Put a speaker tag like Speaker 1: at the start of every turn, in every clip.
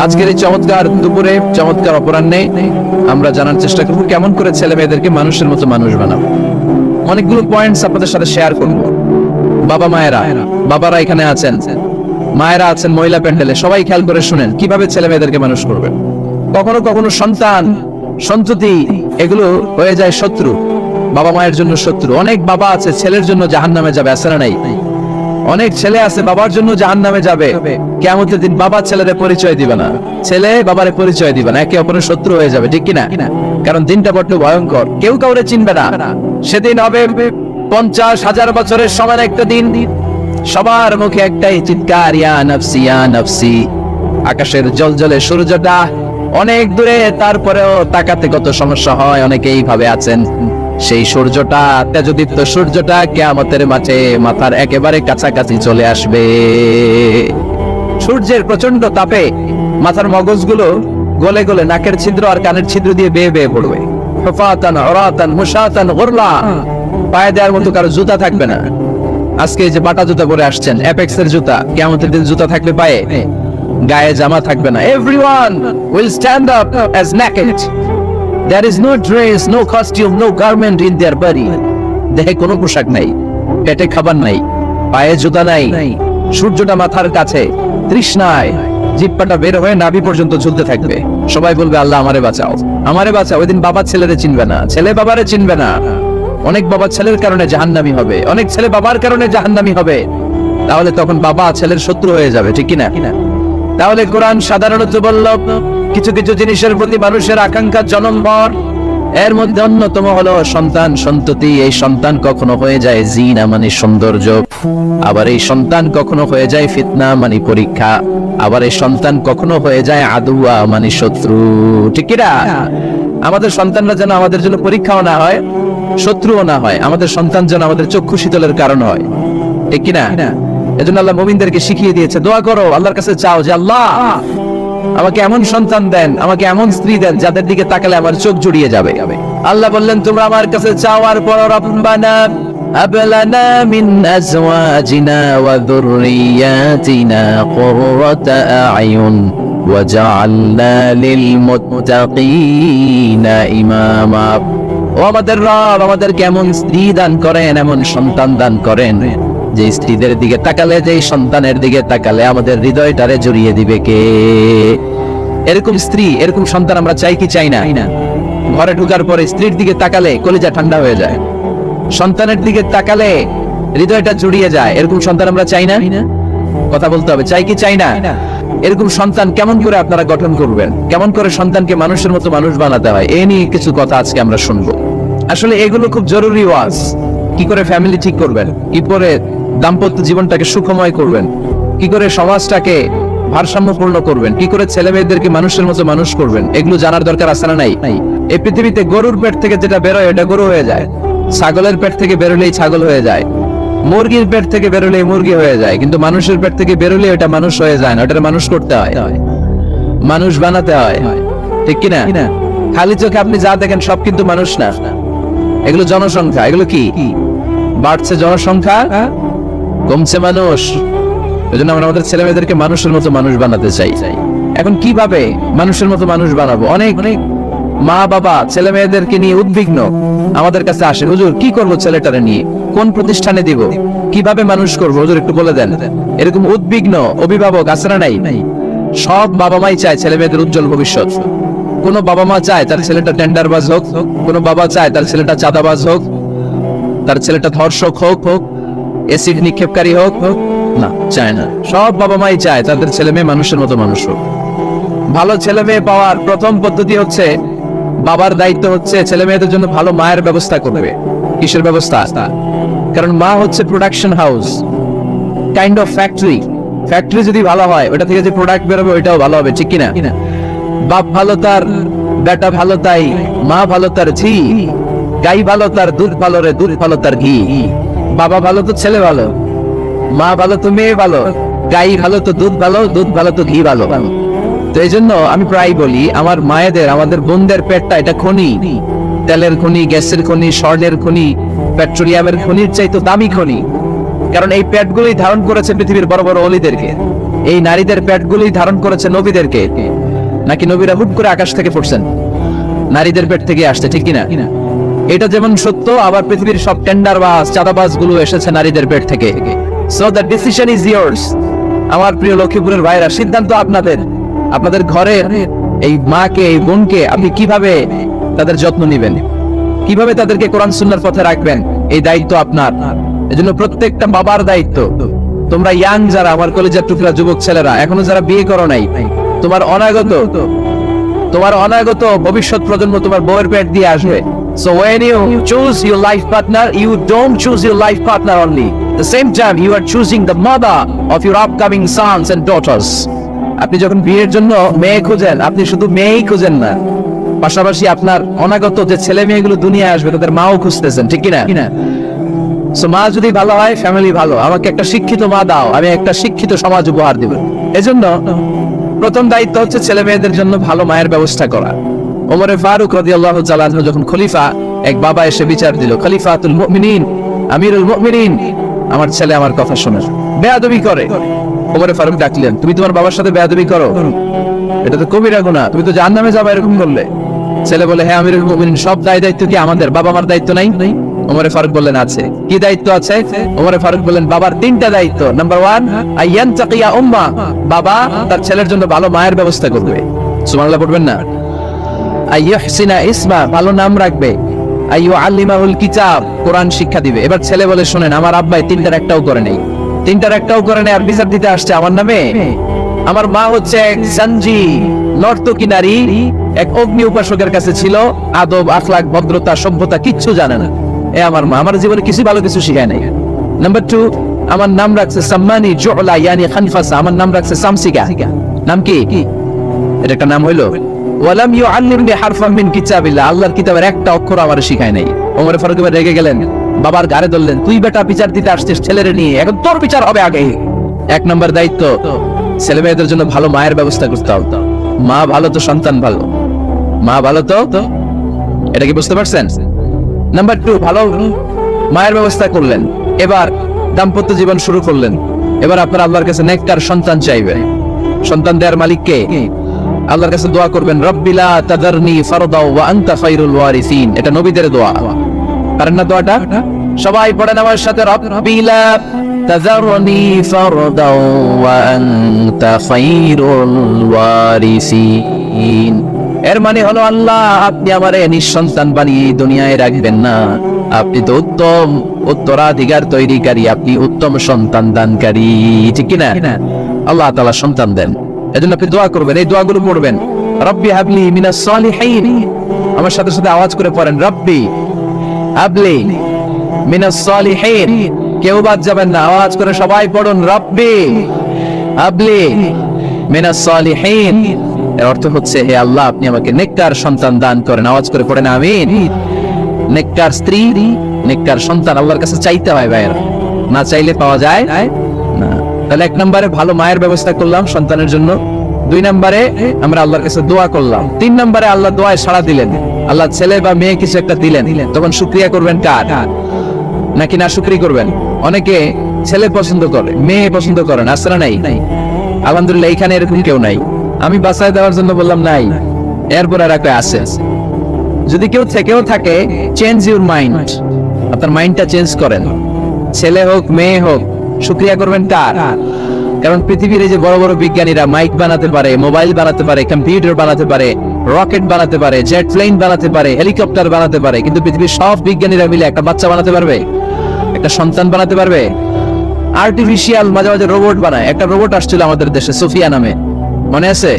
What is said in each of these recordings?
Speaker 1: আজকের এই চমৎকার দুপুরে, চমৎকার অপরাহ্নে আমরা জানার চেষ্টা করব কেমন করে ছেলে মেয়েদেরকে মানুষের মতো মানুষ বানাবো। অনেকগুলো পয়েন্টস আপনাদের সাথে শেয়ার করব। বাবা মায়েরা, বাবারা এখানে আছেন, মায়েরা আছেন মহিলা প্যান্ডেলে, সবাই খেয়াল করে শুনেন কিভাবে ছেলে মেয়েদেরকে মানুষ করবেন। কখনো কখনো সন্তান, সন্ততি এগুলো হয়ে যায় শত্রু, বাবা মায়ের জন্য শত্রু। অনেক বাবা আছে ছেলের জন্য জাহান্নামে যাবে, আছে না নাই? অনেক ছেলে আছে বাবার জন্য জাহান্নামে যাবে। কিয়ামতের দিন বাবা ছেলের পরিচয় দিবে না, ছেলে বাবারে পরিচয় দিবে না, একে অপরের শত্রু হয়ে যাবে, ঠিক কিনা? কারণ দিনটা বড্ড ভয়ঙ্কর, কেউ কাউরে চিনবে না। সেদিন হবে 50,000 বছরের সমান একটা দিন, সবার মুখে একটাই চিৎকার, ইয়া নাফসি ইয়া নাফসি। আকাশের জলজলে সূর্যটা অনেক দূরে, তারপরেও তাকাতে কত সমস্যা হয়। অনেকেই ভাবে আছেন সেই সূর্যটা, তেজদীপ্ত সূর্যটা কিয়ামতের মাঠে মাথার একেবারে কাছাকাছি চলে আসবে। সূর্যের প্রচন্ড তাপে মাথার মগজগুলো গলে গলে নাকের ছিদ্র আর কানের ছিদ্র দিয়ে বেয়ে বেয়ে পড়বে। হুফাতান উরাতান মুশাতান গুরলা, পায়ে দেওয়ার মতো কারো জুতা থাকবে না। আজকে যে বাটা জুতা পরে আসছেন, অ্যাপেক্সের জুতা, কিয়ামতের দিন জুতা থাকবে পায়ে, গায়ে জামা থাকবে না। Everyone will stand up as naked. There is no dress, no costume, no garment in their body. দেহে কোনো পোশাক নাই, পেটে খাবার নাই, পায়ে জুতা নাই, সূর্যটা মাথার কাছে, তৃষ্ণায় জিহ্বাটা বের হয়ে নাভি পর্যন্ত ঝুলতে থাকবে। সবাই বলবে আল্লাহ আমারে বাঁচাও, আমারে বাঁচাও। ওই দিন বাবা ছেলেরে চিনবে না, ছেলে বাবারে চিনবে না। অনেক বাবা ছেলের কারণে জাহান্নামী হবে, অনেক ছেলে বাবার কারণে জাহান্নামী হবে। তাহলে তখন বাবা ছেলের শত্রু হয়ে যাবে, ঠিক কিনা? তাহলে কোরআন সাধারণত বলল কিছু কিছু জিনিসের প্রতি মানুষের আকাঙ্ক্ষা জনমভর, এর মধ্যে অন্যতম হলো সন্তান সন্ততি। এই সন্তান কখনো হয়ে যায় জিনা মানে সৌন্দর্য, আবার এই সন্তান কখনো হয়ে যায় ফিতনা মানে পরীক্ষা, আবার এই সন্তান কখনো হয়ে যায় আদুয়া মানে শত্রু, ঠিক কিনা? আমাদের সন্তানরা যেন আমাদের জন্য পরীক্ষাও না হয়, শত্রুও না হয়। আমাদের সন্তান যেন আমাদের চক্ষু শীতলের কারণ হয়, ঠিক কিনা? এজন্য আল্লাহ মুমিনদেরকে শিখিয়ে দিয়েছে, দোয়া করো, আল্লাহর কাছে চাও যে আল্লাহ আমাকে এমন সন্তান দেন, আমাকে এমন স্ত্রী দেন যাদের দিকে তাকালে আমার চোখ জুড়িয়ে যাবে। আল্লাহ বললেন তোমরা আমার কাছে চাও, আর পর রব্বানা হাব লানা মিন আজওয়াজিনা ওয়া যুররিয়াতিনা কুররাতা আ'য়ুন ওয়াজআলনা লিল মুত্তাকিনা ইমামা। ও আমাদের রব, আমাদেরকে এমন স্ত্রী দান করেন, এমন সন্তান দান করেন যে স্ত্রীদের দিকে তাকালে, যে সন্তানের দিকে তাকালে আমাদের হৃদয়টারে জড়িয়ে দিবে কে? এরকম স্ত্রী, এরকম সন্তান আমরা চাই কি চাই না? ঘরে ঢোকার পরে স্ত্রীর দিকে তাকালে কলিজা ঠান্ডা হয়ে যায়, সন্তানের দিকে তাকালে হৃদয়টা জড়িয়ে যায়। এরকম সন্তান আমরা চাই না? কথা বলতে হবে, চাই কি চাই না? এরকম সন্তান কেমন করে আপনারা গঠন করবেন, কেমন করে সন্তানকে মানুষের মতো মানুষ বানাতে হয়, এ নিয়ে কিছু কথা আজকে আমরা শুনবো। আসলে এগুলো খুব জরুরি ওয়াজ। কি করে ফ্যামিলি ঠিক করবেন, কি করে দাম্পত্য জীবনটাকে সুখময় করবেন, কি করে সমাজটাকে ভারসাম্যপূর্ণ করবেন, কি করে ছেলে মেয়েদেরকে মানুষের মতো মানুষ করবেন, এগুলো জানার দরকার আছে না নাই? এই পৃথিবীতে গরুর পেট থেকে যেটা বেরোয় এটা গরু হয়ে যায়, ছাগলের পেট থেকে বেরোলেই ছাগল হয়ে যায়, মুরগির পেট থেকে বেরোলেই মুরগি হয়ে যায়, কিন্তু মানুষের পেট থেকে বেরোলে ওটা মানুষ হয়ে যায় না, ওটা মানুষ করতে হয়, মানুষ বানাতে হয়, ঠিক কিনা? খালি চোখে আপনি যা দেখেন সব কিন্তু মানুষ না, এগুলো জনসংখ্যা। এগুলো কি বাড়ছে? জনসংখ্যা কমছে, মানুষ। এজন্য আমরা আমাদের ছেলে মেয়েদেরকে মানুষের মতো মানুষ বানাতে চাই। এখন কিভাবে মানুষের মতো মানুষ বানাবো? অনেক মা বাবা ছেলে মেয়েদেরকে নিয়ে উদ্বিগ্ন, আমাদের কাছে আসে, হুজুর কি করবো ছেলেটারে নিয়ে, কোন প্রতিষ্ঠানে দিব, কিভাবে মানুষ করবো হুজুর একটু বলে দেন। এরকম উদ্বিগ্ন অভিভাবক আছে না নাই? সব বাবা মাই চায় ছেলে মেয়েদের উজ্জ্বল ভবিষ্যৎ। কোন বাবা মা চায় তার ছেলেটা টেন্ডারবাজ হোক, কোন বাবা চায় তার ছেলেটা চাঁদাবাজ হোক, তার ছেলেটা ধর্ষক হোক, এসিড নিক্ষেপকারী হোক, না, চায় না। সব বাবা মাই চায় তাদের ছেলে মেয়ে মানুষের মতো মানুষ হোক। ভালো ছেলে মেয়ে পাওয়ার প্রথম পদ্ধতি হচ্ছে, বাবার দায়িত্ব হচ্ছে ছেলে মেয়েদের জন্য ভালো মায়ের ব্যবস্থা করবে। কিসের ব্যবস্থা? কারণ মা হচ্ছে production house, kind of factory. Factory যদি ভালো হয়, ওটা থেকে যে প্রোডাক্ট বেরোবে ওইটাও ভালো হবে, ঠিক কিনা? বাপ ভালো তার বেটা ভালো, তাই মা ভালো তার ঝি, গাই ভালো তার দুধ ভালো রে, দুধ ভালো তার ঘি। বাবা ভালো তো ছেলে ভালো, মা ভালো তো মেয়ে ভালো, গাই ভালো তো দুধ ভালো, দুধ ভালো তো ঘি ভালো। তো এই জন্য আমি প্রায় বলি, আমার মায়েদের, আমাদের বোনদের পেটটা এটা খনি, তেলের খনি, গ্যাসের খনি, স্বর্ণের খনি, পেট্রোলিয়ামের খনির চাইতে দামি খনি। কারণ এই পেটগুলোই ধারণ করেছে পৃথিবীর বড় বড় অলিদেরকে। এই নারীদের পেটগুলি ধারণ করেছে নবীদেরকে, নাকি নবীরা হুট করে আকাশ থেকে পড়ছেন? নারীদের পেট থেকে আসছে, ঠিক কিনা? এটা যেমন সত্য, আবার পৃথিবীর সব টেন্ডারবাজ চাঁদাবাজ গুলো এসেছে নারীদের পেট থেকে। So the decision is years. আমার প্রিয় লক্ষ্মীপুরের ভাইরা, সিদ্ধান্ত আপনাদের। আপনাদের ঘরে এই মাকে, এই বোনকে আপনি কিভাবে তাদের যত্ন নেবেন, কিভাবে তাদেরকে কোরআন সুন্নাহর পথে রাখবেন, এই দায়িত্ব আপনার। এজন্য প্রত্যেকটা বাবার দায়িত্ব। তোমরা ইয়াং যারা, আমার কলেজের টুকরা যুবক ছেলেরা, এখনো যারা বিয়ে করো নাই, তোমার অনাগত ভবিষ্যৎ প্রজন্ম তোমার বউয়ের পেট দিয়ে আসবে। So when you choose your life partner, you don't choose your life partner only. The same time you are choosing the mother of your upcoming sons and daughters. আপনি যখন বিয়ের জন্য মেয়ে খুঁজেন, আপনি শুধু মেয়েই খুঁজেন না, পাশাপাশি আপনার অনাগত যে ছেলে মেয়েগুলো দুনিয়ায় আসবে তাদের মাও খুঁজতেছেন, ঠিক কিনা? সো মা যদি ভালো হয়, ফ্যামিলি ভালো। আমাকে একটা শিক্ষিত মা দাও, আমি একটা শিক্ষিত সমাজ উপহার দেব। এজন্য প্রথম দায়িত্ব হচ্ছে ছেলে মেয়েদের জন্য ভালো মায়ের ব্যবস্থা করা। ওমরে ফারুক রাদিয়াল্লাহু তাআলা আনহু যখন খলিফা, এক বাবা এসে বিচার দিল, খলিফাতুল মুমিনিন, আমিরুল মুমিনিন, আমার ছেলে আমার কথা শোনে, বেয়াদবি করে। ওমরে ফারুক ডাকলেন, তুমি তোমার বাবার সাথে বেয়াদবি করো? এটা তো কবিরা গুনাহ, তুমি তো জাহান্নামে যাবে এরকম করলে। ছেলে বলে, হ্যাঁ আমিরুল মুমিনিন, সব দায়িত্ব কি আমাদের? বাবা মার দায়িত্ব নাই? ওমরে ফারুক বললেন, আছে। কি দায়িত্ব আছে? ওমরে ফারুক বললেন, বাবার 3টা দায়িত্ব। নাম্বার 1, আইয়ানতাকিয়া উম্মা, বাবা তার ছেলের জন্য ভালো মায়ের ব্যবস্থা করবে। সুবহানাল্লাহ পড়বেন না? আইয়ুহসিনা ইসমা, ভালো নাম রাখবে। আইয়ুআল্লিমাহুল কিতাব, কোরআন শিক্ষা দিবে। এবার ছেলে বলে, শুনেন, আমার আব্বাই 3টার একটাও করে নাই, আর বিচার দিতে আসছে আমার নামে। আমার মা হচ্ছে এক জাঞ্জি, নর্তকী নারী, এক অগ্নি উপাসকের কাছে ছিল, আদব আখলাক ভদ্রতা সভ্যতা কিচ্ছু জানে না। এ আমার মা, আমার জীবনে কিছু ভালো কিছু শিখায় নাই। নাম্বার 2, আমার নাম রাখছে সাম্মানি জুলা, ইয়ানি খানফাসা, আমার নাম রাখছে সামসিকা। নাম কি? এটা একটা নাম হইলো? ওয়ালাম ইউআল্লিমনি হারফাম মিন কিতাবিল্লাহ, আল্লাহর কিতাবের একটা অক্ষর আমারে শিখায় নাই। ওমর ফারুক এবার রেগে গেলেন, বাবার গায়ে ধরলেন, তুই বেটা বিচার দিতে আসছিস ছেলেরে নিয়ে, এখন তোর বিচার হবে আগে। 1 নম্বর দায়িত্ব, ছেলে মেয়েদের জন্য ভালো মায়ের ব্যবস্থা করতে হবে। মা ভালো তো সন্তান ভালো, মা ভালো তো, এটা কি বুঝতে পারছেন? নাম্বার 2, ভালো মায়ের ব্যবস্থা করলেন। এবার দাম্পত্য জীবন শুরু করলেন। এবার আপনার আল্লাহর কাছে নেককার সন্তান চাইবেন। সন্তান দেওয়ার মালিক কে? আল্লাহর কাছে দোয়া করবেন, রব্বিলা তাদারনি ফারদা ওয়া আনতা খায়রুল ওয়ারিসিন। এটা নবীদের দোয়া। পারেন না দোয়াটা? সবাই পড়েন আমার সাথে, রব্বিলা তাদারনি ফারদা ওয়া আনতা খায়রুল ওয়ারিসিন। এর মানে হলো, আল্লাহ আপনি আমারে নিঃসন্তান বানিয়ে দুনিয়ায় রাখবেন না, আপনি তো উত্তম উত্তরাধিকার তৈরিকারী, আপনি উত্তম সন্তান দানকারী, ঠিক কিনা? আল্লাহ তাআলা সন্তান দেন, এজন্য আপনি দোয়া করবেন, এই দোয়াগুলো পড়বেন। রব্বি হাবলি মিনাস সালিহিন, আমার সাথে সাথে আওয়াজ করে পড়েন, রব্বি হাবলি মিনাস সালিহিন। কেউ বাদ যাবেন না, আওয়াজ করে সবাই পড়ুন, রব্বি হাবলি মিনাস সালিহিন। এর অর্থ হচ্ছে, হে আল্লাহ আপনি আমাকে নেককার সন্তান দান করেন। আওয়াজ করে পড়েন আমিন। নেককার স্ত্রী, নেককার সন্তান আল্লাহর কাছে চাইতে হয় ভাইয়েরা, না চাইলে পাওয়া যায় না। তাহলে 1 নম্বরে ভালো মায়ের ব্যবস্থা করলাম সন্তানের জন্য। 2 নম্বরে আমরা আল্লাহর কাছে দোয়া করলাম। 3 নম্বরে আল্লাহ দোয়ায় সাড়া দিলেন, আল্লাহ ছেলে বা মেয়ে কিছু একটা দিলেন, তখন শুকরিয়া করবেন কার? নাকি না শুকরি করবেন? অনেকে ছেলে পছন্দ করে, মেয়ে পছন্দ করেন, আছে না নাই? আলহামদুলিল্লাহ এখানে এরকম কেউ নাই। আমি বাঁচায় দেওয়ার জন্য বললাম নাই, এরপর আর একটা আছে। যদি কেউ থেকেও থাকে, চেঞ্জ ইউর মাইন্ড, আপনার মাইন্ডটা চেঞ্জ করেন। ছেলে হোক মেয়ে হোক, শুকরিয়া করবেন কার? কারণ পৃথিবীর এই যে বড় বড় বিজ্ঞানীরা মাইক বানাতে পারে, মোবাইল বানাতে পারে, কম্পিউটার বানাতে পারে, রকেট বানাতে পারে, জেট প্লেন বানাতে পারে, হেলিকপ্টার বানাতে পারে, কিন্তু পৃথিবীর সব বিজ্ঞানীরা মিলে একটা বাচ্চা বানাতে পারবে? একটা সন্তান বানাতে পারবে? আর্টিফিশিয়াল মাঝে মাঝে রোবট বানায়। একটা রোবট আসছিল আমাদের দেশে, সোফিয়া নামে, মনে আছে?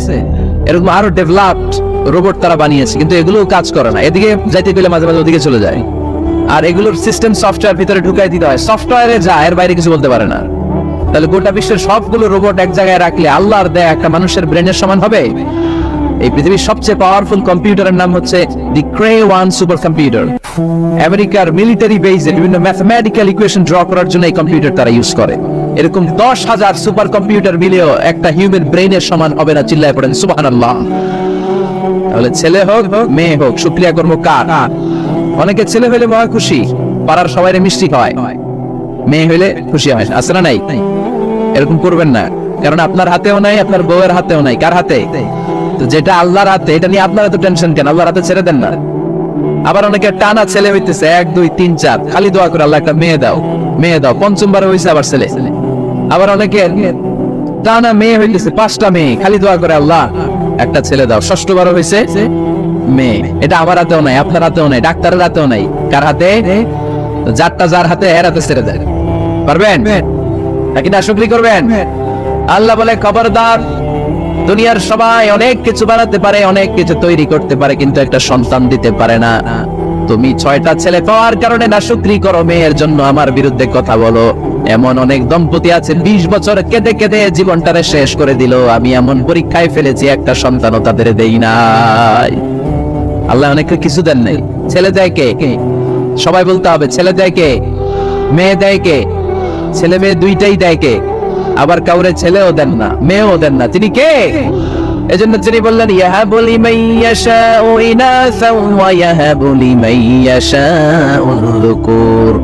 Speaker 1: এরকম আরো ডেভেলপড রোবট তারা বানিয়েছে, কিন্তু এগুলো কাজ করে না। এদিকে যাইতে গেলে মাঝে মাঝে ওদিকে চলে যায়। আর এগুলোর সিস্টেম সফটওয়্যার ভিতরে ঢুকাই দিতে হয়, সফটওয়্যারে যায়, এর বাইরে কিছু বলতে পারে না। তাহলে গোটা বিশ্বের সবগুলো রোবট এক জায়গায় রাখলে আল্লাহর দেয়া একটা মানুষের ব্রেনের সমান হবে? এই পৃথিবীর সবচেয়ে পাওয়ারফুল কম্পিউটারের নাম হচ্ছে দি Cray-1 সুপার কম্পিউটার। আমেরিকার মিলিটারি বেজে বিভিন্ন ম্যাথমেটিক্যাল ইকুয়েশন ড্র করার জন্য এই কম্পিউটার তারা ইউজ করে। এরকম 10,000 সুপার কম্পিউটার মিলেও একটা হিউম্যান ব্রেনের সমান হবে না। চিল্লায় পড়েন সুবহানাল্লাহ। তাহলে ছেলে হোক মেয়ে হোক, শুকরিয়া করবো কার? অনেকে ছেলে হইলে মহা খুশি, পাড়ার সবাই মিষ্টি খাওয়ায়, মেয়ে হইলে খুশি হয়, আছে না নাই? এরকম করবেন না। কারণ আপনার হাতেও নাই, আপনার বউয়ের হাতেও নাই। কার হাতে? তো যেটা আল্লাহর হাতে, এটা নিয়ে আপনারা তো টেনশন কেন? আল্লাহর হাতে ছেড়ে দেন না। আবার অনেকে টানা ছেলে হইতেছে 1 2 3 4, খালি দোয়া করে আল্লাহ একটা মেয়ে দাও, মেয়ে দাও। পঞ্চমবার হইছে আবার ছেলে। আবার অনেকে টানা মেয়ে হইতেছে 5টা মেয়ে, খালি দোয়া করে আল্লাহ একটা ছেলে দাও। ষষ্ঠবার হইছে মেয়ে। এটা আমার হাতেও নাই, আপনার হাতেও নাই, ডাক্তারের হাতেও নাই। কার হাতে? যারটা যার হাতে এর হাতে ছেড়ে দেয়। পারবেন নাকি না? শুকরি করবেন? আল্লাহ বলে খবরদার, দুনিয়ার সবাই অনেক কিছু বানাতে পারে, অনেক কিছু তৈরি করতে পারে, কিন্তু একটা সন্তান দিতে পারে না। তুমি 6টা ছেলে পাওয়ার কারণে না শুকরি করো, মেয়ের জন্য আমার বিরুদ্ধে কথা বলো। এমন অনেক দম্পতি আছে 20 বছর কেঁদে কেঁদে জীবনটারে শেষ করে দিল। আমি এমন পরীক্ষায় ফেলেছি, একটা সন্তানও তাদের দেই নাই। আল্লাহ অনেকে কিছু দেন নাই। ছেলে দেয় কে? সবাই বলতে হবে, ছেলে দেয় কে? মেয়ে দেয় কে? ছেলে মেয়ে দুইটাই দেয় কে? আবার কাউরে ছেলেও দেন না, মেয়েও দেন না। তিনি কে? এজন্য তিনি বললেন, ইয়াহাবু লিমান ইয়াশাউ ইনাসা ওয়া ইয়াহাবু লিমান ইয়াশাউ যুকুর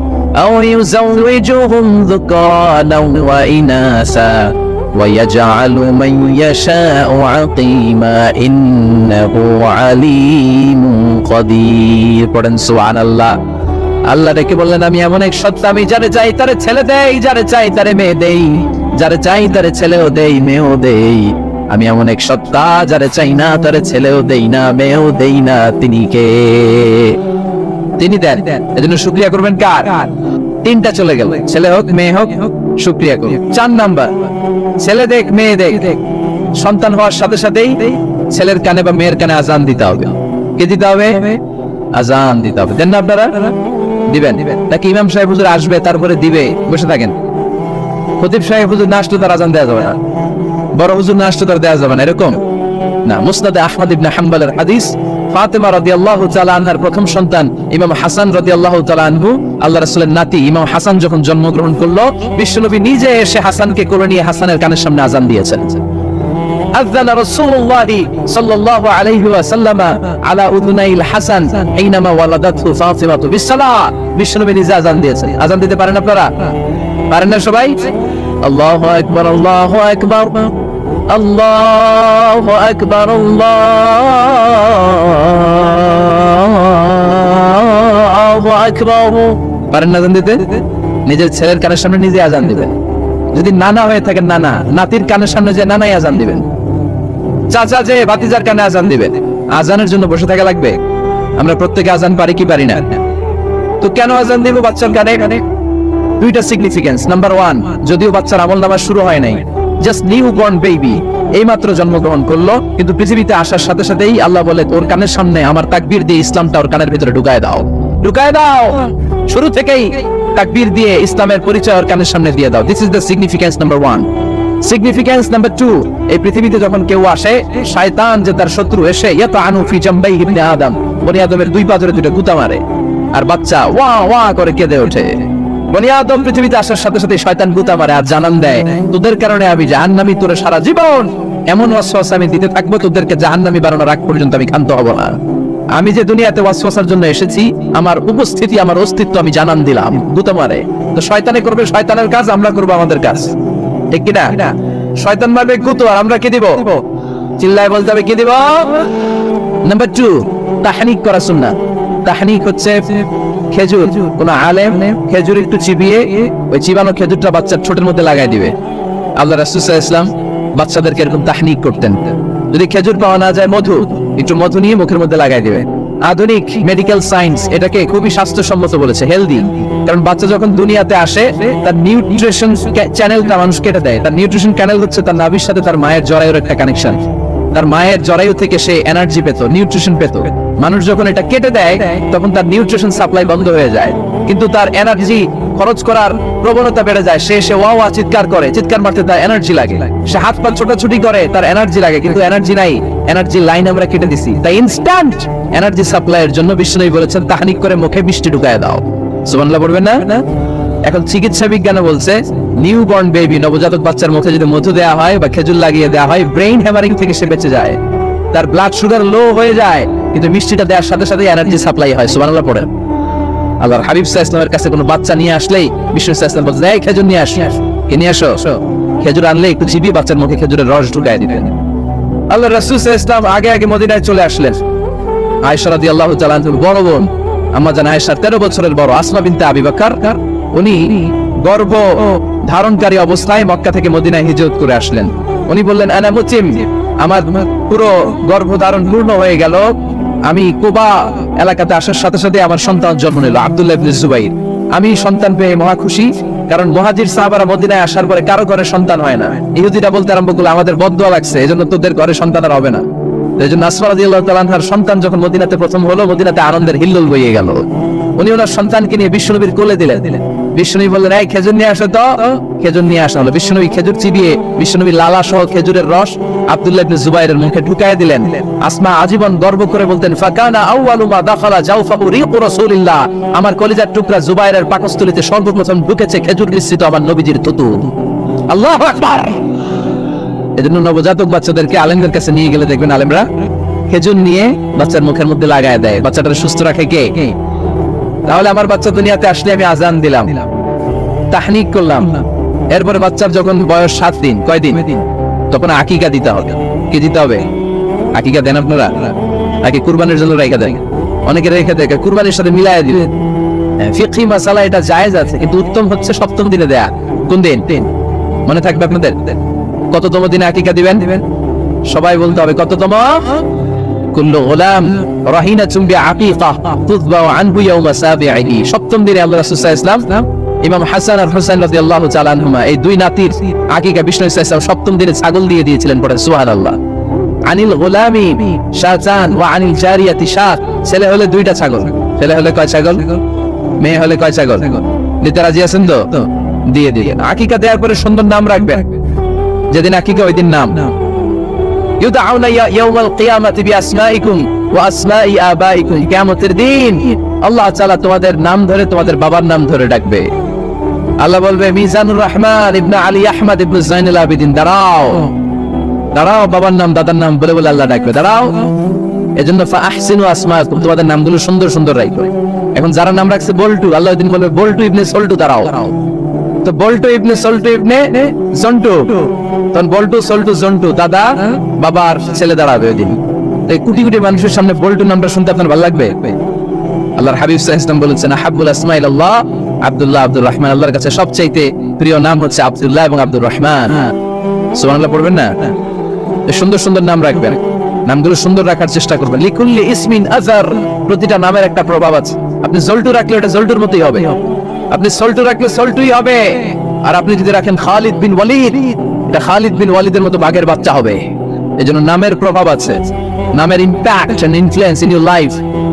Speaker 1: আও ইউযাওয়িজুহুম যুকরানা ওয়া ইনাসা ওয়া ইয়াজআলু মান ইয়াশাউ আকিমা ইন্নাহু আলীমুন কাদির। পড়েন সুবহানাল্লাহ। আল্লাহ ডেকে বললেন, আমি এমন এক সত্তা, আমি যারে চাই তারে ছেলে দেই, যারে চাই তারে মেয়ে দেই, যারে চাই তারে ছেলেও দেই, মেয়েও দেই। আমি এমন এক সত্তা, যারে চাই না তারে ছেলেও দেই না, মেয়েও দেই না। তিনি কে? তিনি দেন। এজন্য শুকরিয়া করবেন কার? 3টা চলে গেল, ছেলে হোক মেয়ে হোক, শুকরিয়া করুন। 4 নাম্বার, ছেলে দেখ মেয়ে দেখ, সন্তান হওয়ার সাথে সাথেই ছেলের কানে বা মেয়ের কানে আজান দিতে হবে। কে দিতে হবে? আজান দিতে হবে। দেন না আপনারা? দিবেন নাকি ইমাম সাহেব হুজুর আসবে তারপরে দিবে? বসে থাকেন। খতিব সাহেব হুজুর না আসলে তার আজান দেওয়া যাবে না, বড় হুজুর না আসলে তার দেওয়া যাবে না, এরকম না। মুসনাদে আহমদ ইবনে হাম্বলের হাদিস, ফাতেমা রাদিয়াল্লাহু তাআলা আনহার প্রথম সন্তান ইমাম হাসান রাদিয়াল্লাহু তাআলা আনহু, আল্লাহ রাসূলের নাতি ইমাম হাসান যখন জন্মগ্রহণ করলো, বিশ্বনবী নিজে এসে হাসানকে কোলে নিয়ে হাসানের কানের সামনে আজান দিয়েছেন। আযানা রাসূলুল্লাহি সাল্লাল্লাহু আলাইহি ওয়াসাল্লাম আলা উযুনাইল হাসান হিনামা ওয়ালাদাতহু ফাতিমাতু বিসসালাহ। বিশ্বনবী নিজে আজান দিয়েছেন। আজান দিতে পারেন আপনারা? পারেন না সবাই? আল্লাহু আকবার, আল্লাহু আকবার, আল্লাহু আকবার, আল্লাহু আকবার। পারেন না আজান দিতে? নিজের ছেলের কানের সামনে নিজে আজান দিবেন। যদি নানা হয়ে থাকেন, নানা নাতির কানের সামনে যে নানাই আজান দিবেন, চাচা যে ভাতিজার কানে আজান দিবেন। আজানের জন্য বসে থাকা লাগবে? আমরা প্রত্যেকে আজান পারি কি পারি না? তো কেন আজান দিব বাচ্চার কানে? 2টা সিগনিফিকেন্স। নাম্বার 1, যদিও বাচ্চার আমলনামা শুরু হয় নাই, জাস্ট নিউ বর্ন বেবি, এই মাত্র জন্মগ্রহণ করলো, কিন্তু পৃথিবীতে আসার সাথে সাথেই আল্লাহ বলে, তোর কানের সামনে আমার তাকবীর দিয়ে ইসলামটা ওর কানের ভিতরে ঢুকায় দাও, ঢুকায় দাও। শুরু থেকেই তাকবীর দিয়ে ইসলামের পরিচয় ওর কানের সামনে দিয়ে দাও। This is the significance number 1। Significance number 2, এই পৃথিবীতে যখন কেউ আসে, শয়তান যে তার শত্রু, এসে ইয়াতানু ফি জামবাই ইবনে আদম, বনি আদমের 2 পাজরে 2টা গুতা মারে, আর বাচ্চা ওয়া ওয়া করে কেঁদে ওঠে। বনি আদম পৃথিবীতে আসার সাথে সাথে শয়তান গুতা মারে আর জানান দেয়, তোদের কারণে আমি জাহান্নামী, তোরে সারা জীবন এমন ওয়াসওয়াসা আমি দিতে থাকবো, তোদেরকে জাহান্নামী বানানোর আগ পর্যন্ত আমি ক্ষান্ত হব না। আমি যে দুনিয়াতে ওয়াসওয়াসার জন্য এসেছি, আমার উপস্থিতি, আমার অস্তিত্ব আমি জানান দিলাম। গুতা মারে। তো শয়তানে করবে শয়তানের কাজ, আমরা করবো আমাদের কাজ, ঠিক কি না? শয়তান মারবে গুতো, আর আমরা কি দিব? চিল্লায় বলতে হবে কি দিব? নাম্বার 2, তাহনিক করা সুন্নাহ। তাহনিক হচ্ছে খেজুর, কোন আলেম খেজুর একটু চিবিয়ে ওই চিবানো খেজুরটা বাচ্চার ঠোঁটের মধ্যে লাগাই দিবে। আল্লাহ রাসূল সাল্লাল্লাহু আলাইহি ওয়াসাল্লাম বাচ্চাদেরকে এরকম তাহনিক করতেন। যদি খেজুর পাওয়া না যায়, মধু, একটু মধু নিয়ে মুখের মধ্যে লাগাই দিবে। আধুনিক মেডিকেল সায়েন্স এটাকে খুবই স্বাস্থ্যসম্মত বলেছে, হেলদি। কারণ বাচ্চা যখন দুনিয়াতে আসে, তার নিউট্রিশন চ্যানেলটা মানুষ কেটে দেয়। তার নিউট্রিশন চ্যানেল হচ্ছে তার নাভির সাথে তার মায়ের জরায়ুর একটা কানেকশন। তার মায়ের জরায়ু থেকে সে এনার্জি পেত, নিউট্রিশন পেত। মানুষ যখন এটা কেটে দেয়, তখন তার নিউট্রিশন সাপ্লাই বন্ধ হয়ে যায়, কিন্তু তার এনার্জি খরচ করার প্রবণতা বেড়ে যায়। সে ওয়া ওয়া চিৎকার করে, চিৎকার মারতে তার এনার্জি লাগে। সে হাত পা ছোটাছুটি করে, তার এনার্জি লাগে, কিন্তু এনার্জি নাই। এনার্জি লাইন আমরা কেটে দিছি। তাই ইনস্ট্যান্ট এনার্জি সাপ্লাইয়ের জন্য বিষ্ণুই বলেছেন, তাহনিক করে মুখে মিষ্টি ঢুকায় দাও। সুবহানাল্লাহ পড়বেন না? এখন চিকিৎসা বিজ্ঞানে বলছে, নিউ বর্ন বেবি, নবজাতক বাচ্চার মুখে যদি মধু দেওয়া হয় বা খেজুর লাগিয়ে দেওয়া হয়, ব্রেইন হ্যামারিং থেকে সে বেঁচে যায়। তার ব্লাড সুগার লো হয়ে যায়, কিন্তু মিষ্টিটা দেওয়ার সাথে সাথে এনার্জি সাপ্লাই হয়। সুবহানাল্লাহ পড়েন। আল্লাহর হাবিব সাল্লাল্লাহু আলাইহি ওয়াসাল্লামের কাছে কোনো বাচ্চা নিয়ে আসলেই বিষ্ণু সাল্লাল্লাহু আলাইহি ওয়াসাল্লাম বলতেন, এই খেজুর নিয়ে আসো, কে নিয়ে আসো? খেজুর আনলে একটু চিবিয়ে বাচ্চার মুখে খেজুরের রস ঢুকায় দিতেন। আল্লাহ রাসূল সাল্লাল্লাহু আলাইহি ওয়াসাল্লাম আগে আগে মদিনায় চলে আসলেন। আয়েশা রাদিয়াল্লাহু তাআলা আনহার বড় বোন আম্মা জান আয়েশা 13 বছরের বড় আসমা বিনতে আবি বকর, উনি গর্ভ ধারণকারী অবস্থায় মক্কা থেকে মদিনায় হিজরত করে আসলেন। উনি বললেন আনা মুতিম, আমার পুরো গর্ভধারণ পূর্ণ হয়ে গেল, আমি কুবা এলাকাতে আসার সাথে সাথে আমার সন্তান জন্ম নিল আব্দুল্লাহ ইবনে জুবাইর। আমি সন্তান পেয়ে মহা খুশি, কারণ মুহাজির সাহাবারা মদিনায় আসার পরে কারো ঘরে সন্তান হয় না। ইহুদিরা বলতে আরম্ভ করলো আমাদের বদদুয়া লাগছে, এজন্য তোদের ঘরে সন্তান আর হবে না। এজন্য আসমা রাদিয়াল্লাহু তাআলা আনহার সন্তান যখন মদিনাতে প্রথম হলো, মদিনাতে আনন্দের হিল্লোল বইয়ে গেল। উনি ওনার সন্তানকে নিয়ে বিশ্বনবীর কোলে দিলেন। বিশ্বনবী বললেন এই খেজুর নিয়ে আসো তো। খেজুর নিয়ে আসা হলো। বিশ্বনবী খেজুর চিবিয়ে বিশ্বনবী লালা সহ খেজুরের রস আব্দুল্লাহ ইবনে জুবাইরের মুখে ঢুকায় দিলেন। আসমা আজীবন গর্ব করে বলতেন ফাকানা আউয়ালু মা দাখালা জাওফাহু রিকু রাসূলিল্লাহ, আমার কলিজার টুকরা জুবাইরের পাকস্থলীতে সর্বপ্রথম ঢুকেছে খেজুর মিশ্রিত আমার নবীজির থুতু। আল্লাহু আকবার। এজন্য নবজাতক বাচ্চাদেরকে আলেমদের কাছে নিয়ে গেলে দেখবেন আলেমরা খেজুর নিয়ে বাচ্চার মুখের মধ্যে লাগায় দেয়। বাচ্চাটা সুস্থ রাখে কে? তাহলে আমার বাচ্চা দুনিয়াতে আসলে আমি আজান দিলাম, তাহনিক করলাম, এরপরে বাচ্চার যখন বয়স 7 দিন, কয় দিন, তখন আকিকা দিতে হবে। কি দিতে হবে? আকিকা দেন আপনারা? আগে কুরবানির জন্য রেখে দেন, অনেকে রেখে দেয়, কুরবানির সাথে মিলায় দিবেন। ফিকহি মাসালা এটা জায়েজ আছে, কিন্তু উত্তম হচ্ছে 7ম দিনে দেয়া। কোন দিন মনে থাকবে আপনাদের? কততম দিনে আকিকা দিবেন? সবাই বলতে হবে কততম? কুল্লু গোলাম রাহিনাতুম বিআকিকা তুযবা আনহু ইয়াওমা সাবিহি। 7ম দিনে আল্লাহ রাসূল সাল্লাল্লাহু আলাইহি ওয়াসাল্লাম ইমাম হাসান আর হুসাইন রাদিয়াল্লাহু তাআলা আনহুমা এই দুই নাতির আকিকা বিষ্ণু সাল্লাল্লাহু আলাইহি ওয়াসাল্লাম 7ম দিনে ছাগল দিয়ে দিয়েছিলেন। পড়ে সুবহানাল্লাহ। আনিল গোলামি শাতান ওয়া আনিল জারিয়াতি শাত। ছেলে হলে 2টা ছাগল, ছেলে হলে কয় ছাগল, মেয়ে হলে কয় ছাগল? দিতে রাজি আছেন তো? দিয়ে দিয়ে আকিকা দেওয়ার পরে সুন্দর নাম রাখবেন। যেদিন আকিকা ওই দিন নাম ইউদাউনা ইয়াউমাল কিয়ামাতি বিআসমাইকুম ওয়া আসমাই আবাইকুম। কিয়ামতের দিন আল্লাহ তাআলা তোমাদের নাম ধরে তোমাদের বাবার নাম ধরে ডাকবে। আল্লাহ বলবে মিজানুর রহমান ইবনে আলী আহমদ ইবনে জাইনুল আবেদিন, দাঁড়াও দাঁড়াও, বাবার নাম দাদার নাম বলে বলে আল্লাহ ডাকবে, দাঁড়াও। এজন্য ফাআহসিনু আসমাকুম, তোমাদের নামগুলো সুন্দর সুন্দর রাখো। এখন যারা নাম রাখছে বল্টু, আল্লাহ ওই দিন বলবে বল্টু ইবনে সল্টু, দাঁড়াও। তো বল্টু ইবনে সল্টু ইবনে জন্টু, তখন বল্টু সল্টু জন্টু দাদা বাবার ছেলে দাঁড়াবে ওই দিন। এই কোটি কোটি মানুষের সামনে বল্টু নামটা শুনতে আপনার ভালো লাগবে? আল্লাহর হাবিব সাল্লাল্লাহু আলাইহি ওয়াসাল্লাম বলেছেন হাব্বুল আসমাইল আল্লাহ আব্দুল্লাহ আব্দুর রহমান। আল্লাহর কাছে সবচেয়ে প্রিয় নাম হচ্ছে আব্দুল্লাহ এবং আব্দুর রহমান। সুবহানাল্লাহ পড়বেন না? সুন্দর সুন্দর নাম রাখবেন, নামগুলো সুন্দর রাখার চেষ্টা করবেন। লিকুল্লি ইসমিন আযার, প্রতিটা নামের একটা প্রভাব আছে। আপনি জল্টু রাখলে ওটা জল্টুর মতোই হবে, আপনি সল্টু রাখলে সল্টুই হবে। আর আপনি যদি রাখেন খালিদ বিন ওয়ালিদ, এটা খালিদ বিন ওয়ালিদের মতো বাঘের বাচ্চা হবে। এজন্য নামের প্রভাব আছে, নামের impact and influence in your life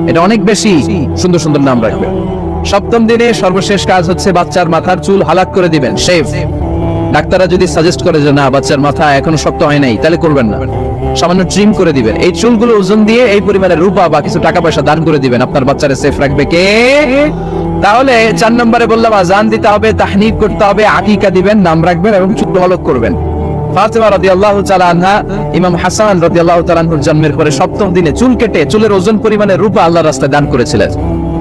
Speaker 1: এটা অনেক বেশি। সুন্দর সুন্দর নাম রাখবেন। 7ম দিনে সর্বশেষ কাজ হচ্ছে বাচ্চার মাথার চুল হালাক করে দিবেন, শেভ। ডাক্তাররা যদি সাজেস্ট করে যে না বাচ্চার মাথা এখনো শক্ত হয় নাই, তাহলে করবেন না, সামান্য ট্রিম করে দিবেন। এই চুলগুলো ওজন দিয়ে এই পরিমাণে রূপা বা কিছু টাকা পয়সা দান করে দিবেন। আপনার বাচ্চারে সেফ রাখবে কে? তাহলে 4 নম্বরে বললাম আজান দিতে হবে, তাহনিক করতে হবে, আকিকা দিবেন, নাম রাখবেন এবং চুল হলক করবেন। ফাতিমা রাদিয়াল্লাহু তাআলা আনহা ইমাম হাসান রাদিয়াল্লাহু তাআলা আনহুর জন্মের পরে 7ম দিনে চুল কেটে চুলের ওজন পরিমাণে রূপা আল্লাহর রাস্তায় দান করেছিলেন।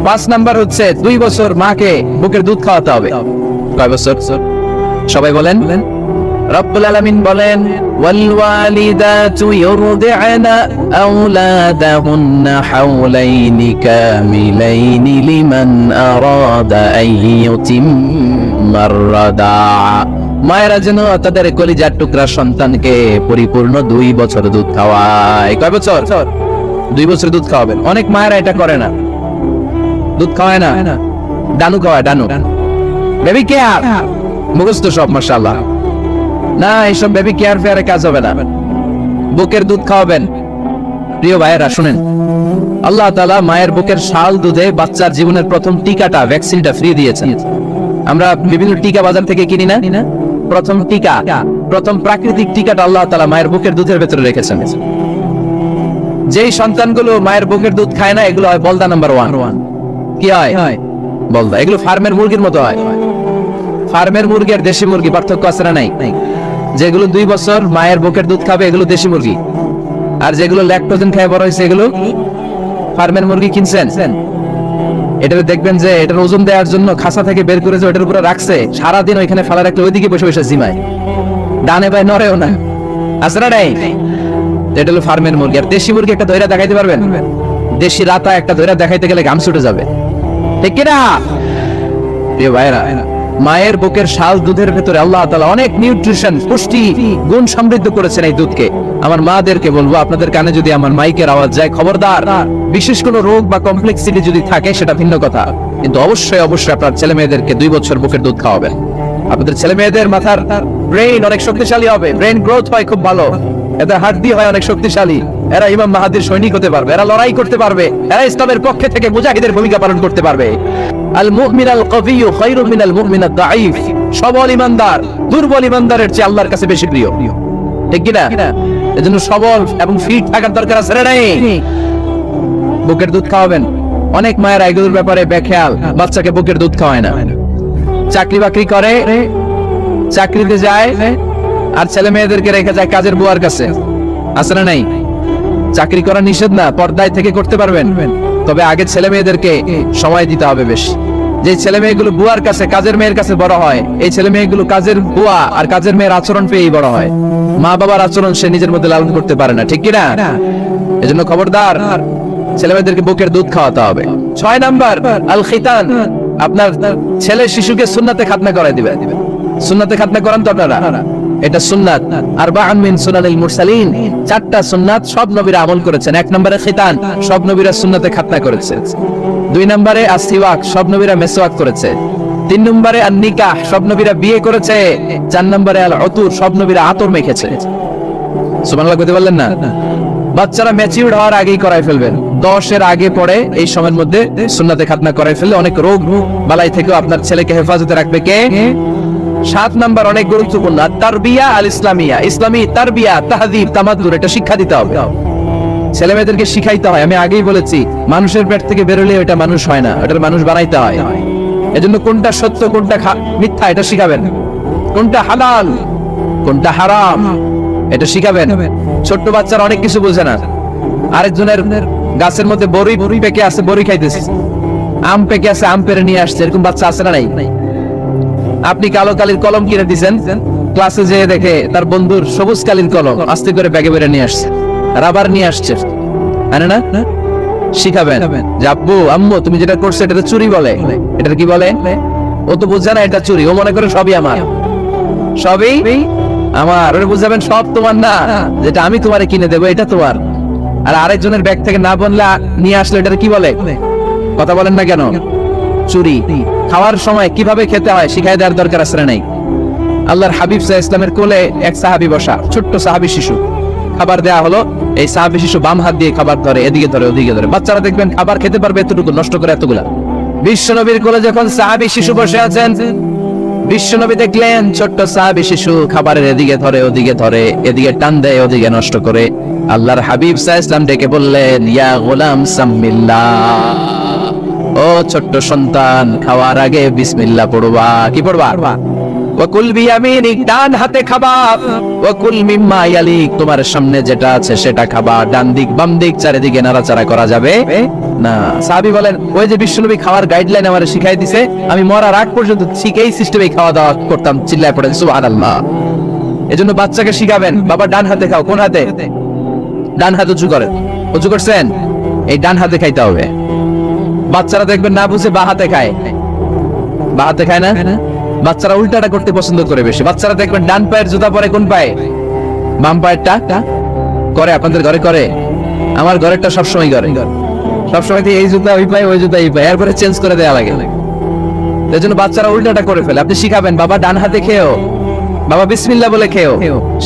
Speaker 1: 5 নাম্বার হচ্ছে 2 বছর মাকে বুকের দুধ খাওয়াতে হবে। কয় বছর? সবাই বলেন। রব্বুল আলামিন বলেন ওয়াল ওয়ালিদাতু ইউরদি'না আওলাদাহুন্না হাওলাইনি কামিলাইনি লিমান আরাদা আন ইউতিম্মার রাদা'a। মায়েরা যেন তাদের কলিজার টুকরা সন্তানকে পরিপূর্ণ 2 বছর দুধ খাওয়ায়। কয় বছর? 2 বছর দুধ খাওয়াবেন। অনেক মায়েরা এটা করে না, দুধ খাওয়ায় না, ডানু খাওয়ায়, ডানু বেবি কেয়ার, মুখস্থ সব মাশাআল্লাহ। না, এইসব বেবি কেয়ার ফেয়ারে কাজ হবে না, বুকের দুধ খাওয়াবেন। প্রিয় ভাইয়েরা শুনেন, আল্লাহ তাআলা মায়ের বুকের শাল দুধে বাচ্চার জীবনের প্রথম টিকাটা, ভ্যাকসিনটা ফ্রি দিয়েছেন। আমরা বিভিন্ন টিকা বাজার থেকে কিনি না, প্রথম টিকা, প্রথম প্রাকৃতিক টিকাটা আল্লাহ তাআলা মায়ের বুকের দুধের ভেতরে রেখেছেন। যেই সন্তানগুলো মায়ের বুকের দুধ খায় না, এগুলো হয় বলদা নাম্বার 1। কি হয়? বলদা। এগুলো ফার্মের মুরগির মতো হয়। ফার্মের মুরগি আর দেশি মুরগি পার্থক্য আছে না নাই? যেগুলো 2 বছর মায়ের বুকের দুধ খাবে এগুলো দেশি মুরগি, আর যেগুলো ল্যাকটোজেন খেয়ে বড় হয়েছে এগুলো ফার্মের মুরগি। কিনছেন? এটা দেখবেন যে এটার ওজন দেওয়ার জন্য খাসা থেকে বের করে যে এটার উপরে রাখছে, সারাদিন ওইখানে ফেলা রাখলে ওইদিকে বসে বসে জিমায়। ডানে বাই নড়েও না, আছে না নাই? এটা হলো ফার্মের মুরগি। আর দেশি মুরগি একটা ধইরা দেখাইতে পারবেন? দেশি রাতা একটা ধইরা দেখাইতে গেলে ঘাম ছুটে যাবে, ঠিক কিনা? প্রিয় ভাইরা, মায়ের বুকের শাল দুধের ভেতরে আল্লাহ তাআলা অনেক নিউট্রিশন, পুষ্টি গুণ সমৃদ্ধ করেছেন এই দুধকে। আমার মাদেরকে বলবো, আপনাদের কানে যদি আমার মাইকের আওয়াজ যায়, খবরদার, বিশেষ কোনো রোগ বা কমপ্লেক্সিটি যদি থাকে সেটা ভিন্ন কথা, কিন্তু অবশ্যই অবশ্যই আপনার ছেলে মেয়েদেরকে 2 বছর বুকের দুধ খাওয়াবেন। আপনাদের ছেলে মেয়েদের মাথার ব্রেইন অনেক শক্তিশালী হবে, ব্রেইন গ্রোথ হয় খুব ভালো, এদের হাড্ডি হয় অনেক শক্তিশালী, এরা ইমাম মাহাদির সৈনিক হতে পারবে, এরা লড়াই করতে পারবে, এরা ইসলামের পক্ষে থেকে মুজাহিদের ভূমিকা পালন করতে পারবে। আল মুমিন আল কবিয়্যু খায়রুম মিনাল মুমিন আদ দাঈফ। সবল ইমানদার দুর্বল ইমানদারের চেয়ে আল্লাহর কাছে বেশি প্রিয়, ঠিক কি না? এজন্য সবল এবং ফিট থাকার দরকার আছে রে। বুকের দুধ খাওয়াবেন। অনেক মায়েরা এগুলোর ব্যাপারে বেখেয়াল, বাচ্চাকে বুকের দুধ খাওয়ায় না। চাকরি বাকরি করে, চাকরিতে যায়, আর ছেলে মেয়েদেরকে রেখে যায় কাজের বুয়ার কাছে, আছে না নাই? চাকরি করা নিষেধ না, পর্দায় থেকে করতে পারবেন, তবে আগে ছেলে মেয়েদেরকে সময় দিতে হবে বেশি। যে ছেলে মেয়েগুলো বুয়ার কাছে, কাজের মেয়ের কাছে বড় হয়, এই ছেলে মেয়েগুলো কাজের বুয়া আর কাজের মেয়ের আচরণ পেয়েই বড় হয়। মা বাবার আচরণ সে নিজের মধ্যে লালন করতে পারে না, ঠিক কিনা? এজন্য খবরদার, ছেলে মেয়েদেরকে বুকের দুধ খাওয়াতে হবে। 6 নাম্বার আল খিতান। আপনার ছেলে শিশুকে সুন্নাতে খাতনা করাই দিবেন। সুন্নাতে খাতনা করান তো আপনারা? এটা সুন্নাত। আরবাআন মিন সুনানিল মুরসালিন, 4টা সুন্নাত সব নবীরা আমল করেছেন। 1 নম্বরে খিতান, সব নবীরা সুন্নাতে খাতনা করেছে। 2 নম্বরে আসওয়াক, সব নবীরা মেসওয়াক করেছে। 3 নম্বরে আন নিকাহ, সব নবীরা বিয়ে করেছে। 4 নম্বরে আল উতুর, সব নবীরা আতর মেখেছে। সুবহানাল্লাহ কইতে পারলেন না? বাচ্চারা ম্যাচিউরড হওয়ার আগেই করাই ফেলবেন, 10 এর আগে পরে এই সময়ের মধ্যে সুন্নাতে খাতনা করাই ফেললে অনেক রোগ বালাই থেকে আপনার ছেলেকে হেফাজতে রাখবে কে? 7 নাম্বার অনেক গুরুত্বপূর্ণ, তারবিয়া আল ইসলামিয়া। ইসলামী তারবিয়া, তাহযীব, তামাদ্দুর, এটা শিক্ষা দিতে হবে, ছেলে মেয়েদেরকে শিখাইতে হয়। আমি আগেই বলেছি, মানুষের পেট থেকে বেরোলে এটা মানুষ হয় না, এটার মানুষ বানাইতে হয়। এজন্য কোনটা সত্য কোনটা মিথ্যা এটা শিখাবেন, কোনটা হালাল কোনটা হারাম এটা শিখাবেন। ছোট্ট বাচ্চারা অনেক কিছু বোঝে না। আরেকজনের গাছের মধ্যে বড়ি পেকে আছে, বড়ি খাইতেছে, আম পেকে আছে, আম পেরে নিয়ে আসছে, এরকম বাচ্চা আছে না নাই? আপনি কালো কালির কলম কিনে দিচ্ছেন, ক্লাসে যেয়ে দেখে তার বন্ধুর সবুজ কালির কলম আস্তে করে ব্যাগে বেরে নিয়ে আসছে, রাবার নিয়ে আসছে, আনে না? শিখাবেন যে আব্বু আম্মু তুমি যেটা করছো এটা তো চুরি বলে, এটা কি বলে? ও তো বুঝে না এটা চুরি, ও মনে করে সবই আমার, সবই আমার। ওরে বুঝাবেন সব তোমার না, যেটা আমি তোমারে কিনে দেবো এটা তোমার। আর আরেকজনের ব্যাগ থেকে না বললে নিয়ে আসলে এটা কি বলে? কথা বলেন না কেন? চুরি। খাওয়ার সময় কিভাবে খেতে হয় শিখাই দেওয়ার দরকার আছে না নাই? আল্লাহর হাবিব সাল্লাল্লাহু আলাইহি ওয়াসাল্লামের কোলে এক সাহাবী বসা, ছোট্ট সাহাবী শিশু, খাবার দেয়া হলো, এই সাহাবী শিশু বাম হাত দিয়ে খাবার ধরে, এদিকে ধরে ওদিকে ধরে। বাচ্চারা দেখবেন খাবার খেতে পারবে এতটুকু, নষ্ট করে এতগুলা। বিশ্বনবীর কোলে যখন সাহাবী শিশু বসে আছেন, বিশ্বনবী দেখলেন ছোট্ট সাহাবী শিশু খাবারের এদিকে ধরে ওদিকে ধরে, এদিকে টান দেয় ওদিকে নষ্ট করে। আল্লাহর হাবিব সাল্লাল্লাহু আলাইহি ওয়াসাল্লাম ডেকে বললেন, ইয়া গোলাম সাম্মিল্লাহ, ও ছোট্ট সন্তান, খাওয়ার আগে বিসমিল্লাহ পড়বা। কি পড়বা? ওয়াকুল বিয়ামিনিক, ডান হাতে খাবা। ওয়াকুল মিম্মা ইয়ালিক, তোমার সামনে যেটা আছে সেটা খাবা। ডান দিক বাম দিক চারিদিকে নাড়াচাড়া করা যাবে না। সাহাবী বলেন, ওই যে বিশ্বনবী খাওয়ার গাইডলাইন আমারে শিখাই দিছে, আমি মরার আগ পর্যন্ত ঠিক এই সিস্টেমে খাওয়া দাওয়া করতাম। চিল্লায় পড়েন সুবহানাল্লাহ। এজন্য বাচ্চাকে শিখাবেন, বাবা ডান হাতে খাও। কোন হাতে? ডান হাতে উঁচু করেন। উঁচু করছেন, এই ডান হাতে খাইতে হবে। বাচ্চারা দেখবেন না বুঝে বা হাতে খায়, বা হাতে খায় না। বাচ্চারা উল্টাটা করতে পছন্দ করে বেশি। বাচ্চারা দেখবেন ডান পায়ের জুতা পরে কোন পায়ে? বাম পায়েরটা করে। আপনাদের ঘরে করে? আমার ঘরেরটা সবসময় করে, সবসময় এই জুতা ওই পায়ে, ওই জুতা এই পায়ে, এরপরে চেঞ্জ করে দেওয়া লাগে। তাই জন্য বাচ্চারা উল্টাটা করে ফেলে। আপনি শিখাবেন, বাবা ডান হাতে খেও, বাবা বিসমিল্লাহ বলে খেও,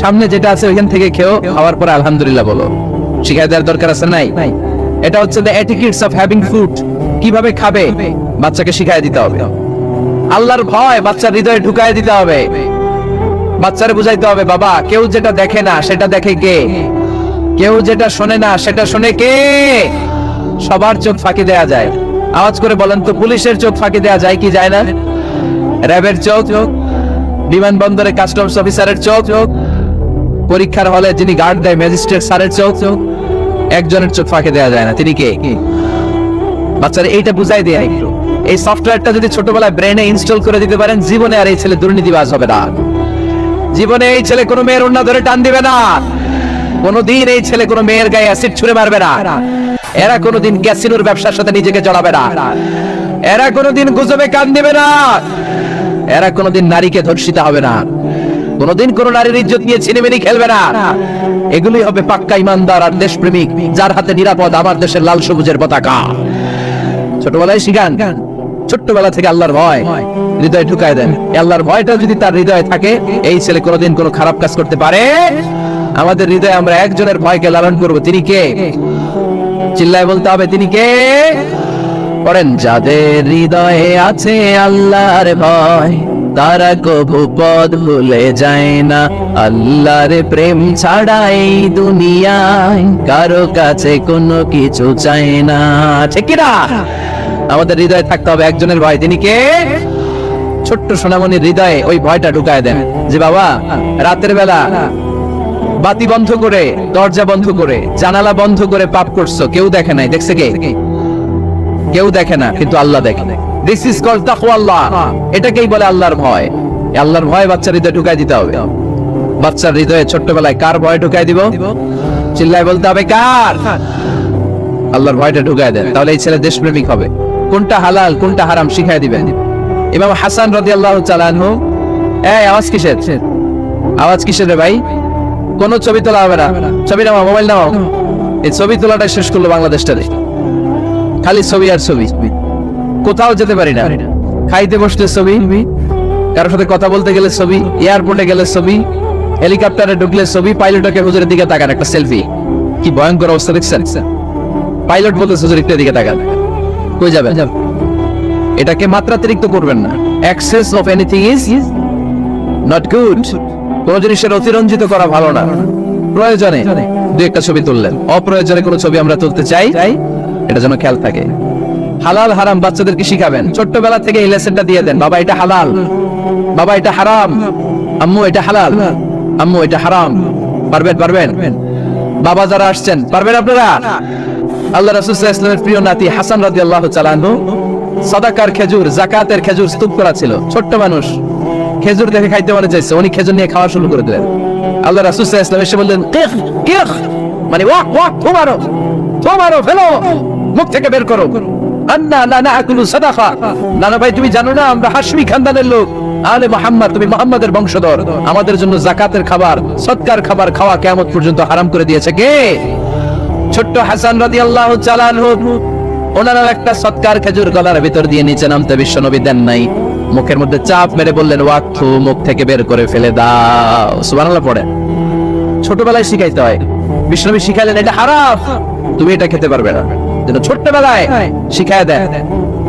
Speaker 1: সামনে যেটা আছে ওইখান থেকে খেও, খাওয়ার পরে আলহামদুলিল্লাহ বলো। শিখাই দেওয়ার দরকার আছে নাই? এটা হচ্ছে the etiquettes of having food. কিভাবে খাবে বাচ্চাকে শিখাই দিতে হবে। আল্লাহর ভয় বাচ্চার হৃদয়ে ঢুকায় দিতে হবে। বাচ্চারে বুঝাইতে হবে, বাবা কেউ যেটা দেখে না সেটা দেখে কে, কেউ যেটা শোনে না সেটা শোনে কে। সবার চোখ ফাঁকি দেয়া যায়। আওয়াজ করে বলেন তো, পুলিশের চোখ ফাঁকি দেয়া যায় কি যায় না? র্যাবের চোখ, বিমানবন্দরে কাস্টমস অফিসারের চোখ, পরীক্ষার হলে যিনি গার্ড দেয় ম্যাজিস্ট্রেট স্যারের চোখ, একজনের চোখ ফাঁকি দেয়া যায় না। তিনি কে? বাচ্চারা এইটা বুঝাই দেয় একটু। এই সফটওয়্যারটা যদি ছোটবেলায় ব্রেনে ইনস্টল করে দিতে পারেন, জীবনে আর এই ছেলে দুর্নীতিবাজ হবে না, জীবনে এই ছেলে কোনো মেয়ের ওড়না ধরে টান দিবে না, কোনোদিন এই ছেলে কোনো মেয়ের গায়ে অ্যাসিড ছুঁড়ে মারবে না, এরা কোনোদিন ক্যাসিনোর ব্যবসার সাথে নিজেকে জড়াবে না, এরা কোনোদিন গুজবে কান দিবে না, এরা কোনোদিন নারীকে ধর্ষিত হবে না, কোনোদিন কোন নারীর ইজ্জত নিয়ে ছিনিমিনি খেলবে না। এগুলোই হবে পাক্কা ইমানদার আর দেশপ্রেমিক, যার হাতে নিরাপদ আমার দেশের লাল সবুজের পতাকা। ছোটবেলায় শিখান, ছোট্টবেলা থেকে আল্লাহর ভয় হৃদয়ে ঢুকায় দেন। আল্লাহর ভয়টা যদি তার হৃদয়ে থাকে, এই ছেলে কোনোদিন কোনো খারাপ কাজ করতে পারে। আমাদের হৃদয়ে আমরা একজনের ভয়কে লালন করব, তিনি কে? চিল্লায় বলতে হবে, তিনি কে? পড়েন, যাদের হৃদয়ে আছে আল্লাহর ভয়, তারা কবু পথ ভুলে যায় না। আল্লাহর প্রেম ছাড়া এই দুনিয়ায় কারো কাছে কোনো কিছু চায় না। ঠিক কি না? আমাদের হৃদয়ে থাকতে হবে একজনের ভয়, তিনি কে? ছোট্ট সোনামণির হৃদয়ে ওই ভয়টা ঢুকায় দেন যে বাবা, রাতের বেলা বাতি বন্ধ করে, দরজা বন্ধ করে, জানালা বন্ধ করে পাপ করছো, কেউ দেখে নাই। দেখছে কে? কেউ দেখে না, কিন্তু আল্লাহ দেখে। দিস ইজ কল্ড তাকওয়াল্লাহ। এটাকেই বলে আল্লাহর ভয়। আল্লাহর ভয় বাচ্চার হৃদয়ে ঢুকাই দিতে হবে। বাচ্চার হৃদয়ে ছোট্টবেলায় কার ভয় ঢুকাই দিব? চিল্লায় বলতে হবে, কার? আল্লাহর ভয়টা ঢুকাই দেন, তাহলে এই ছেলে দেশপ্রেমিক হবে। কোনটা হালাল কোনটা হারাম শিখাই দিবেন। ইমাম হাসান রাদিয়াল্লাহু তাআলা আনহু, এই আওয়াজ কিসের? আওয়াজ কিসের রে ভাই? কোন ছবি তোলা হবে না। ছবি নাও, মোবাইল নাও। এই ছবি তোলাটা শেষ করলো বাংলাদেশটারে। খালি ছবি আর ছবি, কোথাও যেতে পারি না। খাইতে বসতে ছবি, কারোর সাথে কথা বলতে গেলে ছবি, এয়ারপোর্টে গেলে ছবি, হেলিকপ্টারে ঢুকলে ছবি, পাইলটকে হুজুরের দিকে তাকান, একটা সেলফি। কি ভয়ঙ্কর অবস্থা দেখছেন? পাইলট বলতে হুজুর একটু দিকে তাকান, কই যাবেন? এটাকে মাত্রাতিরিক্ত করবেন না। Access of anything is not good. কোন জিনিসের অতিরঞ্জিত করা ভালো না। প্রয়োজনে দুই একটা ছবি তুললেন, অপ্রয়োজনে কোনো ছবি আমরা তুলতে চাই, এটা যেন খেয়াল থাকে। হালাল হারাম বাচ্চাদেরকে শিখাবেন, ছোট্টবেলা থেকে এই লেসনটা দিয়ে দেন। বাবা এটা হালাল, বাবা এটা হারাম, আম্মু এটা হালাল, আম্মু এটা হারাম। পারবেন? পারবেন? বাবা যারা আসছেন, পারবেন আপনারা? আল্লাহ রাসূল সাল্লাল্লাহু আলাইহি ওয়াসাল্লামের প্রিয় নাতি হাসান রাদিয়াল্লাহু তাআলা আনহু সাদাকার খেজুর, যাকাতের খেজুর স্তূপ করা ছিল। ছোট্ট মানুষ, খেজুর দেখে খাইতে মনে চাইছে, উনি খেজুর নিয়ে খাওয়া শুরু করে দিলেন। আল্লাহ রাসূল সাল্লাল্লাহু আলাইহি ওয়াসাল্লাম এসে বললেন, কিখ কিখ, মানে ওয়াক ওয়াক, তোমারো তোমারো, ফেলো, মুখ থেকে বের করো। আন্না লা নাকুলু সাদাকা। নানা ভাই, তুমি জানো না আমরা হাশমি খানদানের লোক, আলে মুহাম্মদ, তুমি মুহাম্মাদের বংশধর। আমাদের জন্য যাকাতের খাবার, সদকার খাবার খাওয়া কিয়ামত পর্যন্ত হারাম করে দিয়েছে কে? ছোট্ট হাসান রাদিয়াল্লাহু তাআলা আনহু, ওনারা একটা সদকার খেজুর গলার ভিতর দিয়ে নিচে নামতে বিশ্বনবী দেন নাই। মুখের মধ্যে চাপ মেরে বললেন, ওয়াক্তু, মুখ থেকে বের করে ফেলে দাও। সুবহানাল্লাহ পড়ে। ছোটবেলায় শিখাইতে হয়। বিশ্বনবী শিখাইলেন এটা হারাম, তুমি এটা খেতে পারবে না। যেন ছোট্টবেলায় শিখায় দেয়,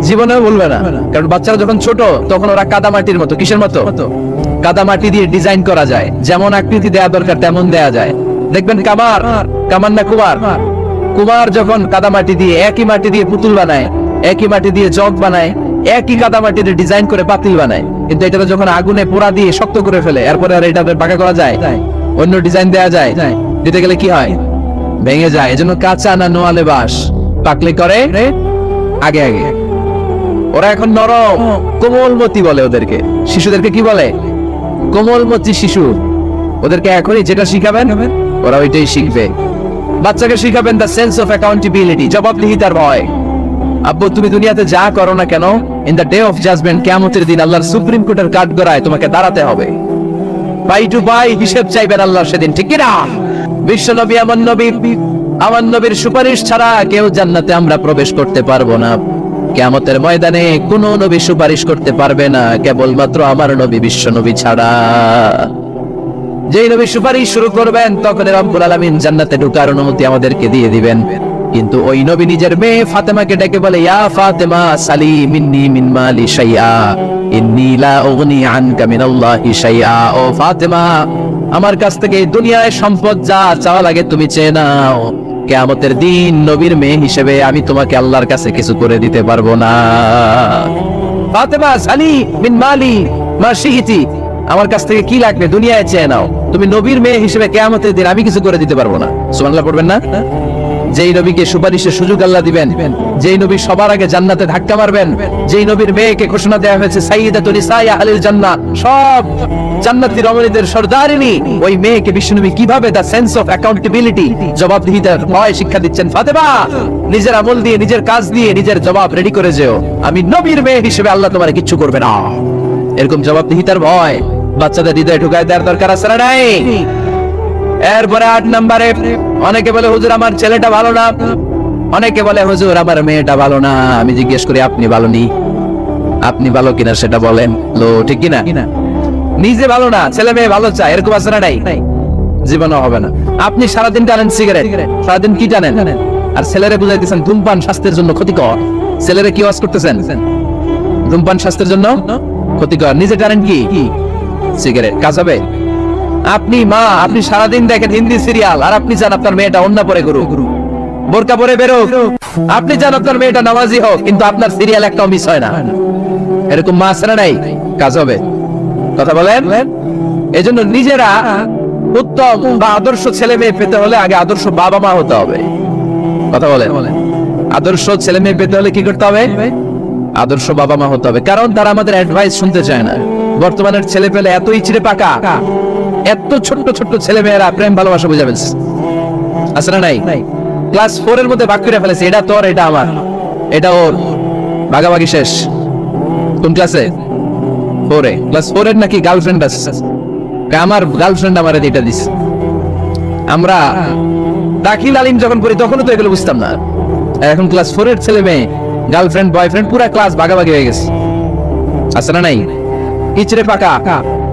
Speaker 1: জীবনেও বলবে না। কারণ বাচ্চারা যখন ছোট তখন ওরা কাদামাটির মতো। কিসের মতো? কাদামাটি দিয়ে ডিজাইন করা যায়, যেমন আকৃতি দেয়া দরকার তেমন দেয়া যায়। দেখবেন কামার, কামার না কুমার, কুমার যখন কাদামাটি দিয়ে, একই মাটি দিয়ে পুতুল বানায়, একই মাটি দিয়ে জগ বানায়, একই কাদামাটি দিয়ে ডিজাইন করে পাতিল বানায়। কিন্তু এটা যখন আগুনে পোড়া দিয়ে শক্ত করে ফেলে, এরপরে আর এটা পাকা করা যায়, অন্য ডিজাইন দেয়া যায়, দিতে গেলে কি হয়? ভেঙে যায়। এজন্য কাঁচা না নোয়ালে বাস, পাকলে করে আগে আগে। ওরা এখন নরম, কোমলমতি বলে ওদেরকে। শিশুদেরকে কি বলে? কোমলমতি শিশু। ওদেরকে এখনই যেটা শিখাবেন ওরা ওইটাই শিখবে। বাচ্চাকে শিখাবেন দ্য সেন্স অফ অ্যাকাউন্টেবিলিটি, জবাবদিহিতার ভয়। আব্বু, তুমি দুনিয়াতে যা করো না কেন, in the day of judgement, কিয়ামতের দিন আল্লাহর সুপ্রিম কোর্টের কাঠগড়ায় তোমাকে দাঁড়াতে হবে। বাই টু বাই হিসেব চাইবেন আল্লাহর সেদিন, ঠিক কি না? বিশ্ব নবী, আমার নবীর সুপারিশ ছাড়া কেউ জান্নাতে আমরা প্রবেশ করতে পারবো না। কিয়ামতের ময়দানে কোন নবী সুপারিশ করতে পারবে না, কেবলমাত্র আমার নবী, বিশ্ব নবী ছাড়া। যেই নবী সুপারিশ শুরু করবেন তখন রব্বুল আলামিন জান্নাতে ঢোকার অনুমতি আমাদেরকে দিয়ে দিবেন। কিন্তু ওই নবী নিজের মেয়ে ফাতেমাকে ডেকে বলে, ইয়া ফাতেমা সালি মিন্নি মিন মালি শাইআ ইন্নী লা উগনি আনকা মিনাল্লাহি শাইআ। ও ফাতেমা, আমার কাছ থেকে এই দুনিয়ায় সম্পদ যা চাওয়া লাগে তুমি চেয়ে নাও। কিয়ামতের দিন নবীর মেয়ে হিসেবে আমি তোমাকে আল্লাহর কাছে কিছু করে দিতে পারবো না। ফাতেমা সালি মিন মালি মা শিইতি, আমার কাছ থেকে কি লাগবে দুনিয়ায় চেয়ে নাও, তুমি নবীর মেয়ে হিসেবে কিয়ামতের দিন আমি কিছু করে দিতে পারবো না। সুবহানাল্লাহ পড়বেন না? যেই নবীকে সুপারিশের সুযোগ আল্লাহ দিবেন, যেই নবী সবার আগে জান্নাতে ধাক্কা মারবেন, যেই নবীর মেয়েকে ঘোষণা দেওয়া হয়েছে সাইয়্যিদাতুন নিসাই আহলিল জান্নাহ, সব জান্নাতি রমণীদের সর্দারিনী, ওই মেয়েকে বিশ্বনবী কিভাবে দা সেন্স অফ অ্যাকাউন্টেবিলিটি, জবাবদিহিতার ভয় শিক্ষা দিচ্ছেন। ফাতেমা, নিজের আমল দিয়ে, নিজের কাজ দিয়ে নিজের জবাব রেডি করে যেও, আমি নবীর মেয়ে হিসেবে আল্লাহ তোমার কিচ্ছু করবে না। এরকম জবাবদিহিতার ভয় বাচ্চাদের হৃদয়ে ঢুকায় দেওয়ার দরকার আছে না নাই? এরপরে 8 নম্বরে, অনেকে বলে হুজুর আমার ছেলেটা ভালো না, অনেকে বলে হুজুর আমার মেয়েটা ভালো না। আমি জিজ্ঞেস করি আপনি ভালো নি? আপনি ভালো কিনা সেটা বলেন। লো, ঠিক কিনা? নিজে ভালো না, ছেলে মেয়ে ভালো চায়, এরকম আছে না নাই? জীবনও হবে না। আপনি সারাদিন টানেন সিগারেট, সারাদিন কি টানেন? আর ছেলেরে বুঝাইতেছেন ধূমপান স্বাস্থ্যের জন্য ক্ষতিকর। ছেলেরে কি ওয়াজ করতেছেন? ধূমপান স্বাস্থ্যের জন্য ক্ষতিকর, নিজে টানেন কি সিগারেট, কাজ হবে? আপনি মা, আপনি সারাদিন দেখেন হিন্দি সিরিয়াল, আর আপনি চান আপনার মেয়েটা অন্য পরে করুক, বোরকা পরে বেরোক। আপনি চান আপনার মেয়েটা নামাজি হোক, কিন্তু আপনার সিরিয়াল একটাও মিস হয় না। এরকম মা আছে না নাই? কাজ হবে? কথা বলেন। এজন্য নিজেরা উত্তম বা আদর্শ ছেলে মেয়ে পেতে হলে আগে আদর্শ বাবা মা হতে হবে। কথা বলেন। আদর্শ ছেলে মেয়ে পেতে হলে কি করতে হবে? আদর্শ বাবা মা হতে হবে। কারণ তারা আমাদের অ্যাডভাইস শুনতে চায় না। বর্তমানের ছেলে পেলে এত ইচড়ে পাকা, এত ছোট্ট ছোট্ট ছেলে মেয়েরা প্রেম ভালোবাসা বুঝাবেন আছে না নাই? ক্লাস 4 এর মধ্যে ভাগ করে ফেলেছে, এটা তোর, এটা আমার, এটা ওর, ভাগাভাগি শেষ। কোন ক্লাসে? 4 এ। ক্লাস 4 এর নাকি গার্লফ্রেন্ড আছে, আমার গার্লফ্রেন্ড আমারে এটা দিছে। আমরা দাখিল আলিম যখন পড়ি তখনও তো এগুলো বুঝতাম না। এখন ক্লাস 4 এর ছেলে মেয়ে গার্লফ্রেন্ড বয়ফ্রেন্ড পুরো ক্লাস ভাগাভাগি হয়ে গেছে, আছে না নাই? ইচড়ে পাকা,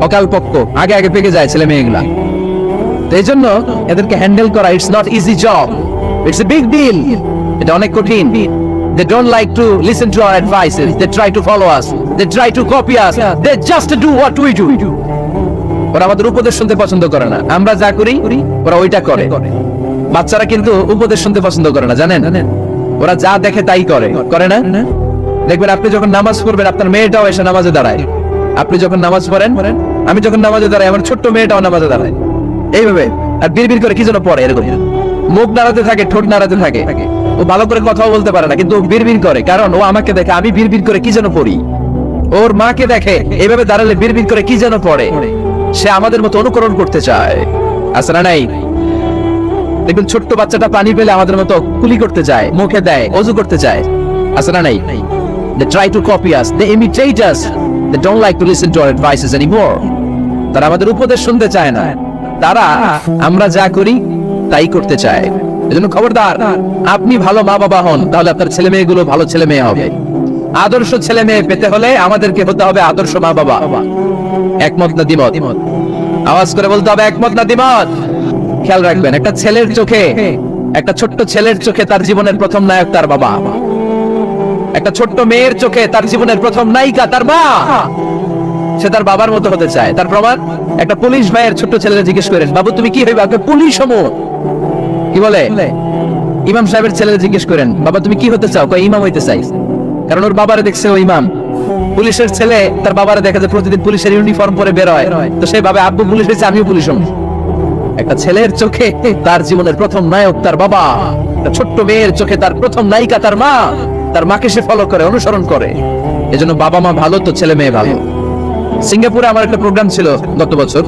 Speaker 1: অকাল পক্ক, আগে আগে পেকে যায় ছেলে মেয়েগুলা। তো এই জন্য এদেরকে হ্যান্ডেল করা it's not easy job, it's a big deal. এটা অনেক কঠিন। They don't like to listen to our advices. They try to follow us. They try to copy us. They just do what we do. ওরা আমাদের উপদেশ শুনতে পছন্দ করে না। আমরা যা করি ওরা ওইটা করে। বাচ্চারা কিন্তু উপদেশ শুনতে পছন্দ করে না, জানেন? ওরা যা দেখে তাই করে, করে না? দেখবেন আপনি যখন নামাজ পড়বেন আপনার মেয়েটাও এসে নামাজে দাঁড়ায়। আপনি যখন নামাজ পড়েন, আমি যখন নামাজে দাঁড়াই আমার ছোট্ট মেয়েটাও নামাজে দাঁড়ায় এইভাবে, আর বিড়বিড় করে কি যেন পড়ে, এরকম মুখ নাড়াতে থাকে, ঠোঁট নাড়াতে থাকে। ও ভালো করে কথাও বলতে পারে না, কিন্তু ও বিড়বিড় করে, কারণ ও আমাকে দেখে আমি বিড়বিড় করে কি যেন পড়ি। ওর মাকে দেখে এইভাবে দাঁড়ালে বিড়বিড় করে কি যেন পড়ে। সে আমাদের মতো অনুকরণ করতে চায়, আছে না নাই? দেখবেন ছোট্ট বাচ্চাটা পানি পেলে আমাদের মতো কুলি করতে চায়, মুখে দেয়, ওযু করতে চায়, আছে না নাই? They try to copy us, they imitate us, they don't like to listen to our advices anymore. তারা আমাদের উপদেশ শুনতে চায় না, তারা আমরা যা করি তাই করতে চায়। এজন্য খবরদার, আপনি ভালো মা বাবা হন, তাহলে আপনার ছেলে মেয়েগুলো ভালো ছেলে মেয়ে হবে। আদর্শ ছেলে মেয়ে পেতে হলে আমাদেরকে হতে হবে আদর্শ মা বাবা। একমত না দ্বিমত? আওয়াজ করে বলতে হবে একমত না দ্বিমত। খেয়াল রাখবেন, একটা ছেলের চোখে, একটা ছোট্ট ছেলের চোখে তার জীবনের প্রথম নায়ক তার বাবা। একটা ছোট্ট মেয়ের চোখে তার জীবনের প্রথম নায়িকা তার মা। সে তার বাবার মতো হতে চায়। তার প্রমাণ, একটা পুলিশ ভাইয়ের ছোট্ট ছেলেরা জিজ্ঞেস করেন, বাবু তুমি কি হইবা? পুলিশ হমো। কি বলে? ইমাম সাহেবের ছেলেরা জিজ্ঞেস করেন, বাবা তুমি কি হতে চাও? কয় ইমাম হইতে চাই। কারণ ওর বাবারে দেখছে ও ইমাম। পুলিশের ছেলে তার বাবারে দেখা যায় প্রতিদিন পুলিশের ইউনিফর্ম পরে বের হয়, তো সে ভাবে আব্বু পুলিশ হয়েছে, আমিও পুলিশ হব। একটা ছেলের চোখে তার জীবনের প্রথম নায়ক তার বাবা, একটা ছোট্ট মেয়ের চোখে তার প্রথম নায়িকা তার মা। তার মাকে সে ফলো করে, অনুসরণ করে। এজন্য বাবা মা ভালো তো ছেলে মেয়ে ভালো। সিঙ্গাপুরে আমার একটা প্রোগ্রাম ছিল গত বছর,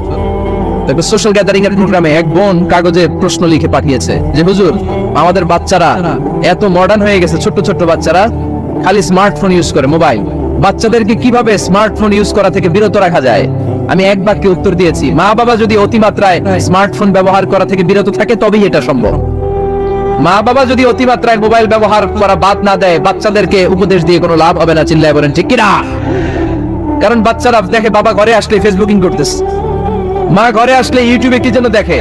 Speaker 1: সোশ্যাল গ্যাদারিং এর প্রোগ্রামে এক বোন কাগজে প্রশ্ন লিখে পাঠিয়েছে যে হুজুর আমাদের বাচ্চারা এত মডার্ন হয়ে গেছে, ছোট্ট ছোট্ট বাচ্চারা খালি স্মার্টফোন ইউজ করে, মোবাইল। বাচ্চাদেরকে কিভাবে স্মার্টফোন ইউজ করা থেকে বিরত রাখা যায়? আমি এক বাক্যে উত্তর দিয়েছি, মা বাবা যদি অতিমাত্রায় স্মার্টফোন ব্যবহার করা থেকে বিরত থাকে তবেই এটা সম্ভব। মা বাবা যদি অতিমাত্রায় মোবাইল ব্যবহার করা বাদ না দেয়, বাচ্চাদেরকে উপদেশ দিয়ে কোনো লাভ হবে না। চিল্লায় বলেন ঠিক কিনা? কারণ বাচ্চারা দেখে বাবা ঘরে আসলে ফেসবুকিং করতেছে, মা ঘরে আসলে ইউটিউবে কি যেন দেখে।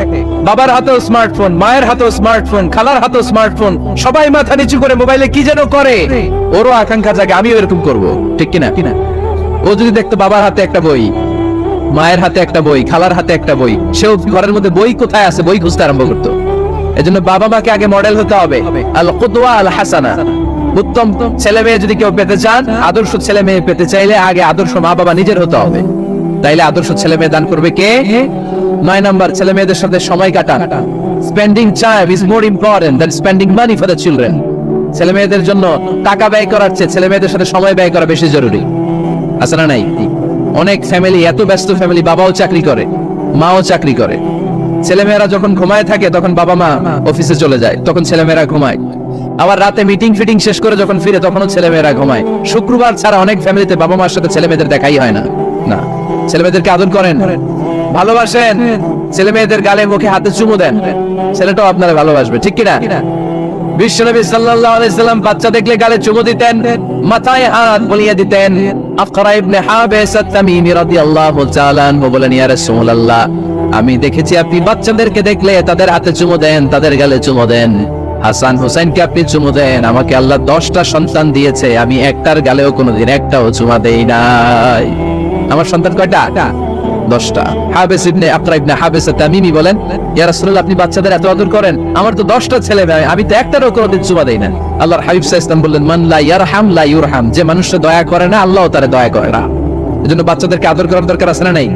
Speaker 1: বাবার হাতেও স্মার্টফোন, মায়ের হাতেও স্মার্টফোন, খালার হাতেও স্মার্টফোন, সবাই মাথা নিচু করে মোবাইলে কি যেন করে। ওরও আকাঙ্ক্ষা জাগে আমিও এরকম করব, ঠিক কিনা? ও যদি দেখতো বাবার হাতে একটা বই, মায়ের হাতে একটা বই, খালার হাতে একটা বই, সেও ঘরের মধ্যে বই কোথায় আছে বই খুঁজতে আরম্ভ করতো। এজন্য বাবা মাকে আগে মডেল হতে হবে, আল কুদওয়া আল হাসানা। উত্তম ছেলে মেয়ে যদি কেউ পেতে চান, আদর্শ ছেলে মেয়ে পেতে চাইলে আগে আদর্শ মা বাবা নিজের হতে হবে। তাইলে আদর্শ ছেলে মেয়ে দান করবে কে? 9 নাম্বার, ছেলে মেয়েদের সাথে সময় কাটান। Spending time is more important than spending money for the children. ছেলে মেয়েদের জন্য টাকা ব্যয় করার চেয়ে ছেলে মেয়েদের সাথে সময় ব্যয় করা বেশি জরুরি। আছে না নাই? অনেক ফ্যামিলি, এত ব্যস্ত ফ্যামিলি, বাবাও চাকরি করে, মাও চাকরি করে। ছেলেমেয়েরা যখন ঘুমায় থাকে তখন বাবা মা অফিসে চলে যায়, তখন ছেলেমেয়েরা ঘুমায়। আবার রাতে মিটিং ফিটিং শেষ করে যখন ফিরে তখনও ছেলেমেয়েরা ঘুমায়। শুক্রবার ছাড়া অনেক ফ্যামিলিতে বাবা মার সাথে ছেলেমেয়েদের দেখাই হয় না। না, ছেলেমেয়েদেরকে আদর করেন, ভালোবাসেন, ছেলেমেয়েদের গালে মুখে হাতে চুমু দেন, ছেলেটাও আপনারা ভালোবাসবে, ঠিক কিনা? বিশ্বনবী সাল্লাল্লাহু আলাইহি সাল্লাম বাচ্চা দেখলে গালে চুমু দিতেন, মাথায় হাত বুলিয়ে দিতেন। আফকারা ইবনে হাবিস আত-তামিমি রাদিয়াল্লাহু তাআলা আনহু বলেন, ইয়া রাসূলুল্লাহ, আমি দেখেছি আপনি বাচ্চাদেরকে দেখলে তাদের হাতে চুমু দেন, তাদের গালে চুমু দেন। হাসান হুসাইনকে আপনি চুমু দেন। আমাকে আল্লাহ 10টা সন্তান দিয়েছে, আমি একটার গালেও কোনোদিন একটাও চুমা দেই নাই। আমার সন্তান কয়টা? 10টা। হাবিস ইবনে আকরা ইবনে হাবিস আত-তামিমি বলেন, ইয়া রাসূলুল্লাহ, আপনি বাচ্চাদের এত আদর করেন, আমার তো 10টা ছেলে মেয়ে, আমি তো একটারও কোনোদিন চুমা দেই না। আল্লাহর হাবিব সাল্লাল্লাহু আলাইহি ওয়াসাল্লাম বললেন, মান লা ইয়ারহাম লা ইউরহাম, যে মানুষে দয়া করে না আল্লাহও তারে দয়া করে না। এজন্য বাচ্চাদেরকে আদর করার দরকার আছে না নাই?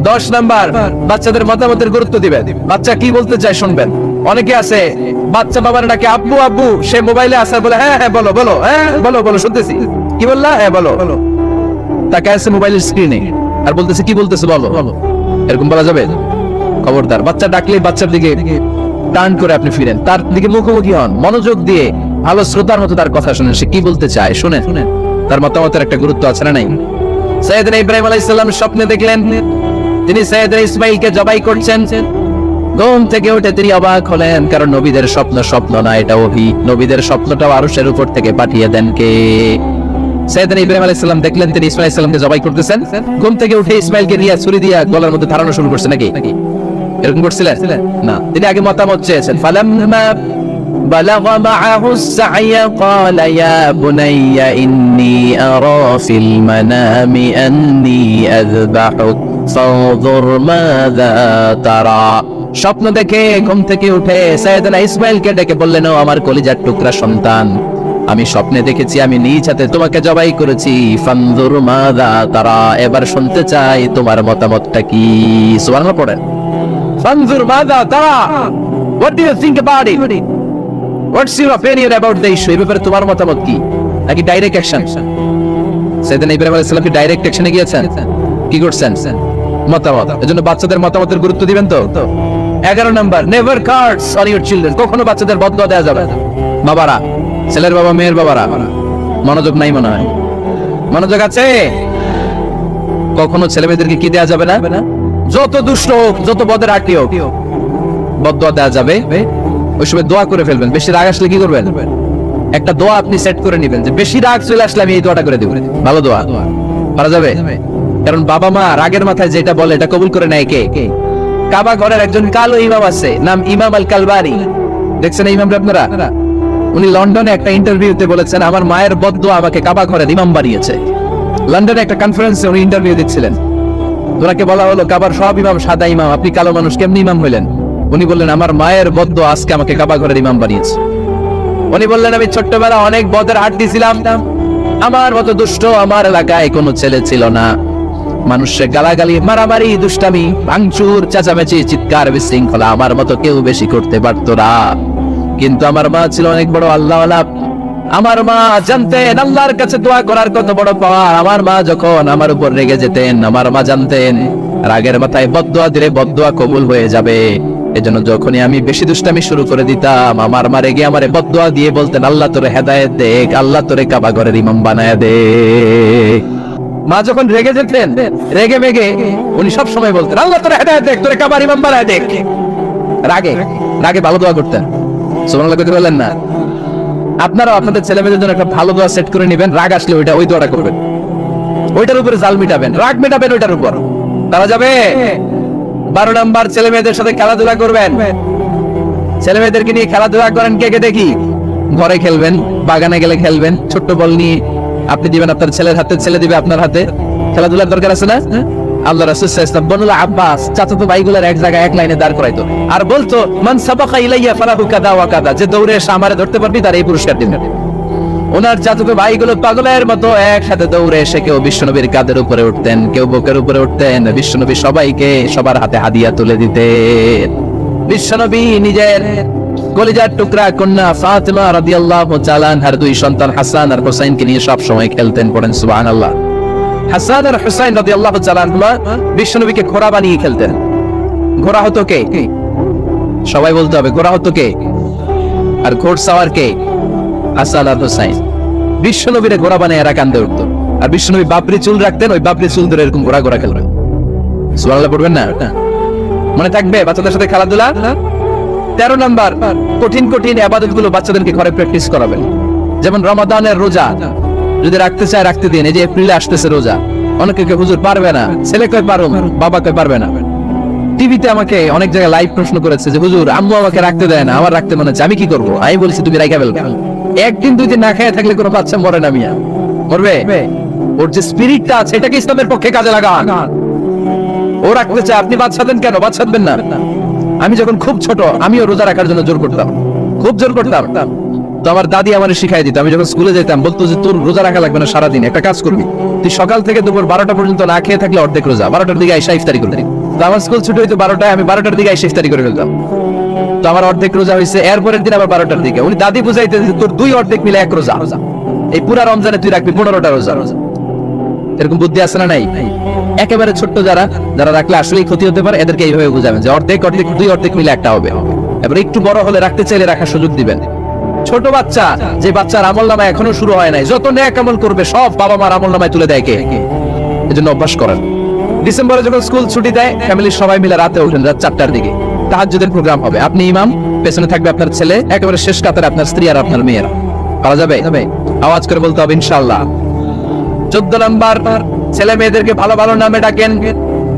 Speaker 1: 10 নাম্বার, বাচ্চাদের মতামতের গুরুত্ব দিবেন। বাচ্চা কি বলতে চায় শুনবেন। অনেকে আছে বাচ্চা বাবার ডাকে আব্বু আব্বু, সে মোবাইলে আছে, বলে হ্যাঁ হ্যাঁ বলো বলো, হ্যাঁ বলো বলো, শুনতেছি, কি বললা, হ্যাঁ বলো। তাকে আছে মোবাইলের স্ক্রিনে আর বলতেছে, কি বলতেছে বলো। এরকম বলা যাবে? খবরদার। বাচ্চা ডাকলে বাচ্চার দিকে টার্ন করে আপনি ফিরেন, তার দিকে মুখোমুখি হন, মনোযোগ দিয়ে ভালো শ্রোতার মতো তার কথা শুনেন, সে কি বলতে চায় শুনেন, তার মতামতের একটা গুরুত্ব আছে না নাই? সাইয়েদনা ইব্রাহিম আলাইহিস সালাম স্বপ্নে দেখলেন তিনি সাইয়েদনা ইসমাঈলকে জবাই করছেন। ঘুম থেকে উঠে তিনি অবাক হলেন, কারণ নবীদের স্বপ্ন স্বপ্ন না, এটা ওহী। নবীদের স্বপ্নটাও আরশের উপর থেকে পাঠিয়ে দেন কে? সাইয়েদনা ইব্রাহিম আলাইহিস সালাম দেখলেন তিনি ইসমাঈল আলাইহিস সালামকে জবাই করতেছেন। ঘুম থেকে উঠে ইসমাঈলকে নিয়ে ছুরি দিয়ে গলার মধ্যে ধারানো শুরু করছে নাকি? এরকম করছিলেন না, তিনি আগে মতামত চেয়েছেন। ফালাম্মা বালাগা মাআহুস সা'য়া ক্বালা ইয়া বুনাইয়া ইন্নী আরা ফিল মানামি আন্নী আযবাহুক ফানজুর মাযা তারা। স্বপ্ন দেখে ঘুম থেকে উঠে সাইয়েদনা ইসমাঈলকে ডেকে বললেন, ও আমার কলিজার টুকরা সন্তান, আমি স্বপ্নে দেখেছি আমি নিজ হাতে তোমাকে জবাই করেছি। ফানজুর মাযা তারা, এবার শুনতে চাই তোমার মতামতটা কি। সুবহানাল্লাহ পড়েন। ফানজুর মাযা তারা, what do you think about it? What's your opinion about the issue? এই ব্যাপারে তোমার মতামত কি? নাকি ডাইরেক্ট অ্যাকশন? সাইয়েদনা ইব্রাহিম আলাইহিস সালাম কি ডাইরেক্ট অ্যাকশনে গিয়েছেন? কি করছেন? মতামত। এজন্য বাচ্চাদের মতামতের গুরুত্ব দিবেন তো। 11 number, never curse on your children, কখনো বাচ্চাদের বদদোয়া দেওয়া যাবে না। বাবারা, ছেলের বাবা মেয়ের বাবারা, মনোযোগ নাই মনে হয়? মনোযোগ আছে? কখনো ছেলে মেয়েদেরকে কি দেওয়া যাবে না? যত দুষ্ট হোক, যত বদের আটি হোক, বদদোয়া দেওয়া যাবে। ওই সময় দোয়া করে ফেলবেন। বেশি রাগ আসলে কি করবেন? একটা দোয়া আপনি সেট করে নেবেন যে বেশি রাগ চলে আসলে আমি এই দোয়াটা করে দেব। ভালো দোয়া পারা যাবে? কারণ বাবা মা রাগের মাথায় যেটা বলে এটা কবুল করে নেয় কে? কাবা ঘরের একজন কালো ইমাম আছে, নাম ইমাম আল কালবারি। দেখছেন এই ইমামটা আপনারা? উনি লন্ডনে একটা ইন্টারভিউতে বলেছেন, আমার মায়ের বদদোয়া আমাকে কাবা ঘরের ইমাম বানিয়েছে। লন্ডনে একটা কনফারেন্সে উনি ইন্টারভিউ দিচ্ছিলেন। ওনাকে বলা হলো, কাবার সব ইমাম সাদা ইমাম, আপনি কালো মানুষ, কেমনি ইমাম হইলেন? উনি বললেন, আমার মায়ের বদদোয়া আজকে আমাকে কাবা ঘরের ইমাম বানিয়েছে। উনি বললেন, আমি ছোট্টবেলা অনেক বদের হাত দিয়েছিলাম, আমার মতো দুষ্ট আমার এলাকায় কোনো ছেলে ছিল না। মানুষের গালাগালি, মারামারি, দুষ্টামি, ভাঙচুর, চেঁচামেচি, চিৎকার, বিশৃঙ্খলা আমার মতো কেউ বেশি করতে পারতো না। কিন্তু আমার মা ছিল অনেক বড় আল্লাহওয়ালা। আমার মা জানতেন আল্লাহর কাছে দোয়া করার কত বড় পাওয়ার। আমার মা যখন আমার উপর রেগে যেতেন, আমার মা জানতেন রাগের মাথায় বদদোয়া দিলে বদদোয়া কবুল হয়ে যাবে। এজন্য যখনই আমি বেশি দুষ্টামি শুরু করে দিতাম, আমার মা রেগে আমারে বদদোয়া দিয়ে বলতেন, আল্লাহ তোরে হেদায়েত দেখ, আল্লাহ তোরে কাবা ঘরের ইমাম বানায় দে। মা যখন রেগে যেতেন, রেগে মেগে উনি সব সময় বলতেন, আল্লাহ তোরে হেদায়েত দেখ, তোরে কাবার ইমাম বানায় দেখ। রাগে রাগে ভালো দোয়া করতেন। সুবহানাল্লাহ কইতে বললেন না? আপনারাও আপনাদের ছেলে মেয়েদের জন্য একটা ভালো দোয়া সেট করে নেবেন। রাগ আসলে ওই দোয়াটা করবেন, ওইটার উপরে জাল মিটাবেন, রাগ মেটাবেন ওইটার উপর। তারা যাবে। 12 নাম্বার, ছেলে মেয়েদের সাথে খেলাধুলা করবেন। ছেলে মেয়েদেরকে নিয়ে খেলাধুলা করেন কে কে দেখি? ঘরে খেলবেন, বাগানে গেলে খেলবেন, ছোট্ট বল নিয়ে আপনি দিবেন আপনার ছেলের হাতে, ছেলে দিবে আপনার হাতে। খেলাধুলার দরকার আছে না? আল্লাহ রাসূল সাল্লাল্লাহু আলাইহি ওয়াসাল্লাম বনুল আব্বাস চাচাতো ভাইগুলোর এক জায়গায় এক লাইনে দাঁড় করাইতো আর বলতো, মান সাবাকা ইলাইয়া ফালাহু কাদা ওয়া কাদা, যে দৌড়ে এসে আমারে ধরতে পারবি তার এই পুরস্কার দিবেন। ওনার চাচাতো ভাইগুলো পাগলের মতো একসাথে দৌড়ে এসে কেউ বিশ্বনবীর কাঁধের উপরে উঠতেন, কেউ বুকের উপরে উঠতেন। বিশ্বনবী সবাইকে সবার হাতে হাদিয়া তুলে দিতেন। বিশ্বনবী নিজের কলিজার টুকরা কন্যা ফাতেমা রাদিয়াল্লাহু তাআলা আনহার দুই সন্তান হাসান আর হুসাইনকে নিয়ে সব সময় খেলতেন, পড়েন সুবহানাল্লাহ। হাসান আর হুসাইন রাদিয়াল্লাহু তাআলা আনহুমা বিশ্বনবীকে ঘোড়া বানিয়ে খেলতেন। ঘোড়া হতো কে? সবাই বলতে হবে, ঘোড়া হতো কে? আর ঘোড়সাওয়ার কে? হাসান আর হুসাইন। বিশ্বনবীরে ঘোড়া বানিয়ে এরা কান্দে উঠতো, আর বিশ্বনবী বাবরি চুল রাখতেন, ওই বাবরি চুল ধরে এরকম ঘোড়া ঘোড়া খেলবেন। সুবহানাল্লাহ পড়বেন না? মনে থাকবে বাচ্চাদের সাথে খেলাধুলা। 13 নাম্বার, কঠিন কঠিন ইবাদত গুলো বাচ্চাদেরকে ঘরে প্র্যাকটিস করাবেন। যেমন রমাদানের রোজা যদি রাখতে চায় রাখতে দিন। এই যে এপ্রিলে আসতেছে রোজা, অনেকে হুজুর পারবে না, ছেলে কয় পারো, বাবা কয় পারবে না। টিভিতে আমাকে অনেক জায়গায় লাইভ প্রশ্ন করেছে যে হুজুর আম্মু আমাকে রাখতে দেয় না, আমার রাখতে মনে হচ্ছে, আমি কি করবো? আমি বলছি তুমি রাইখা ফেলবে। একদিন দুই দিন না খেয়ে থাকলে কোনো বাচ্চা মরে না, মিয়া মরবে? ওর যে স্পিরিটটা আছে এটাকে ইসলামের পক্ষে কাজে লাগান। ও রাখতে চায়, আপনি বাচ্চা দেন কেন? বাচ্চা দেবেন না। আমি যখন খুব ছোট আমিও রোজা রাখার জন্য জোর করতাম, খুব জোর করতাম। তো আমার দাদি আমার শিখাই দিত। আমি যখন স্কুলে যেতাম বলতো যে তোর রোজা রাখা লাগবে না, সারাদিন একটা কাজ করবি, তুই সকাল থেকে দুপুর 12টা পর্যন্ত না খেয়ে থাকলে অর্ধেক রোজা, 12টার দিকে আইসা ইফতারি করবি। তো আমার স্কুল ছুটি হইতো 12টায়, আমি 12টার দিকে আইসা ইফতারি করে ফেলতাম। তো আমার অর্ধেক রোজা হয়েছে। এরপরের দিন আবার 12টার দিকে উনি দাদি বুঝাইতে যে তোর 2 অর্ধেক মিলে 1 রোজা, এই পুরা রমজানে তুই রাখবি 15টা রোজা। এরকম বুদ্ধি আছে না নাই? একেবারে ছোট্ট যারা যারা রাখলে আসলেই ক্ষতি হতে পারে, এদেরকে এইভাবে বুঝাবেন যে অর্ধেক অর্ধেক 2 অর্ধেক মিলে একটা হবে। এবার একটু বড় হলে রাখতে চাইলে রাখার সুযোগ দিবেন। ছোট বাচ্চা, যে বাচ্চার আমলনামা এখনো শুরু হয় নাই, যত নেক আমল করবে সব বাবা মার আমলনামায় তুলে দেয় কে? এজন্য অভ্যাস করেন। ডিসেম্বরে যখন স্কুল ছুটি দেয় ফ্যামিলির সবাই মিলে রাতে ওঠেন, রাত 4টার দিকে তাহাজ্জুদের প্রোগ্রাম হবে। আপনি ইমাম, পেছনে থাকবে আপনার ছেলে, একেবারে শেষ কাতারে আপনার স্ত্রী আর আপনার মেয়েরা। পারা যাবে? আওয়াজ করে বলতে হবে ইনশাআল্লাহ। 14 নাম্বার, ছেলে মেয়েদেরকে ভালো ভালো নামে ডাকেন।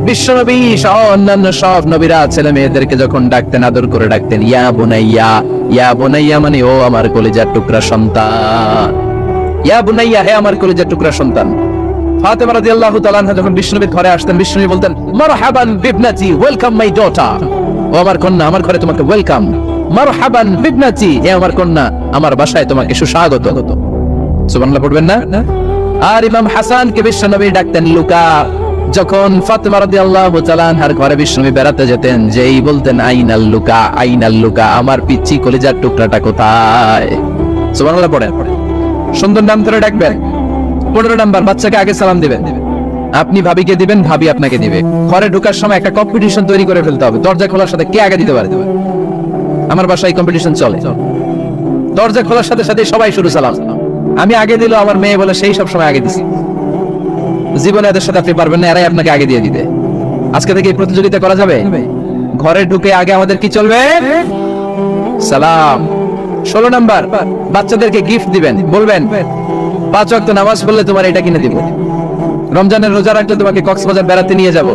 Speaker 1: বিশ্বনবী সহ অন্যান্য সব নবীরা ছেলে মেয়েদেরকে যখন ডাকতেন আদর করে ডাকতেন ইয়া বুনাইয়া। ইয়া বুনাইয়া মানে ও আমার কলিজার টুকরা সন্তান। ইয়া বুনাইয়া, হে আমার কলিজার টুকরা সন্তান। ফাতেমা রাদিয়াল্লাহু তাআলা আনহা যখন বিশ্বনবীর ঘরে আসতেন, বিশ্বনবী বলতেন মারহাবান বিবনাতি, ওয়েলকাম মাই ডটার। ও আমার কন্যা, আমার ঘরে তোমাকে ওয়েলকাম। মারহাবান বিবনাতি, হে আমার কন্যা, আমার বাসায় তোমাকে সুস্বাগত। সুবহানাল্লাহ পড়বেন না? আর ইমাম হাসানকে বিশ্বনবী ডাকতেন লুকা। যখন ফাতেমা রাদিয়াল্লাহু তাআলা আনহার ঘরে বিশ্বনবী বেড়াতে যেতেন, যেই বলতেন আইনাল লুকা, আইনাল লুকা, আমার পিচ্চি কলিজার টুকরাটা কোথায়? সুবহানাল্লাহ পড়েন। সুন্দর নাম ধরে ডাকবেন। 15 নাম্বার, বাচ্চাকে আগে সালাম দিবেন। আপনি ভাবিকে দিবেন, ভাবি আপনাকে দিবে। ঘরে ঢোকার সময় একটা কম্পিটিশন তৈরি করে ফেলতে হবে, দরজা খোলার সাথে কে আগে দিতে পারে। আমার বাসায় কম্পিটিশন চলে, দরজা খোলার সাথে সাথে সবাই শুরু সালাম। আমি আগে দিল, আমার মেয়ে বলে সেই সব সময় আগে দিছি। জীবনে এদের সাথে আপনি পারবেন না, এরাই আপনাকে আগে দিয়ে দিবে। আজকে থেকে এই প্রতিযোগিতা করা যাবে। ঘরে ঢুকে আগে আমাদের কি চলবে? সালাম। 16 নাম্বার, বাচ্চাদেরকে গিফট দিবেন। বলবেন 5 ওয়াক্ত নামাজ পড়লে তোমার এটা কিনে দিব, রমজানের রোজা রাখলে তোমাকে কক্সবাজার বেড়াতে নিয়ে যাব,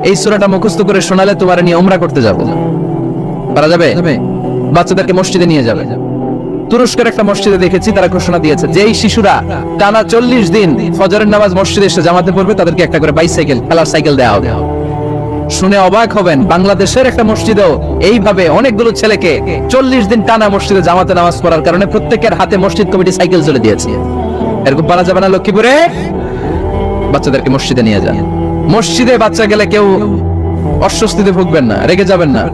Speaker 1: এই সূরাটা মুখস্থ করে শোনালে তোমার নিয়ে উমরা করতে যাব। পারা যাবে? বাচ্চাদেরকে মসজিদে নিয়ে যাবে। তুরস্কের একটা মসজিদে দেখেছি তারা ঘোষণা দিয়েছে যেই শিশুরা টানা 40 দিন ফজরের নামাজ মসজিদে এসে জামাতে পড়বে তাদেরকে একটা করে বাইসাইকেল, খেলার সাইকেল দেওয়া হবে। শুনে অবাক হবেন, বাংলাদেশের একটা মসজিদেও এইভাবে অনেকগুলো ছেলেকে 40 দিন টানা মসজিদে জামাতে নামাজ পড়ার কারণে প্রত্যেকের হাতে মসজিদ কমিটি সাইকেল চলে দিয়েছে। এরকম পারা যাবে না? লক্ষ্মীপুরে বাচ্চাদেরকে মসজিদে নিয়ে যান। মসজিদে বাচ্চা গেলে কেউ অস্বস্তিতে ভুগবেন না, রেগে যাবেন না,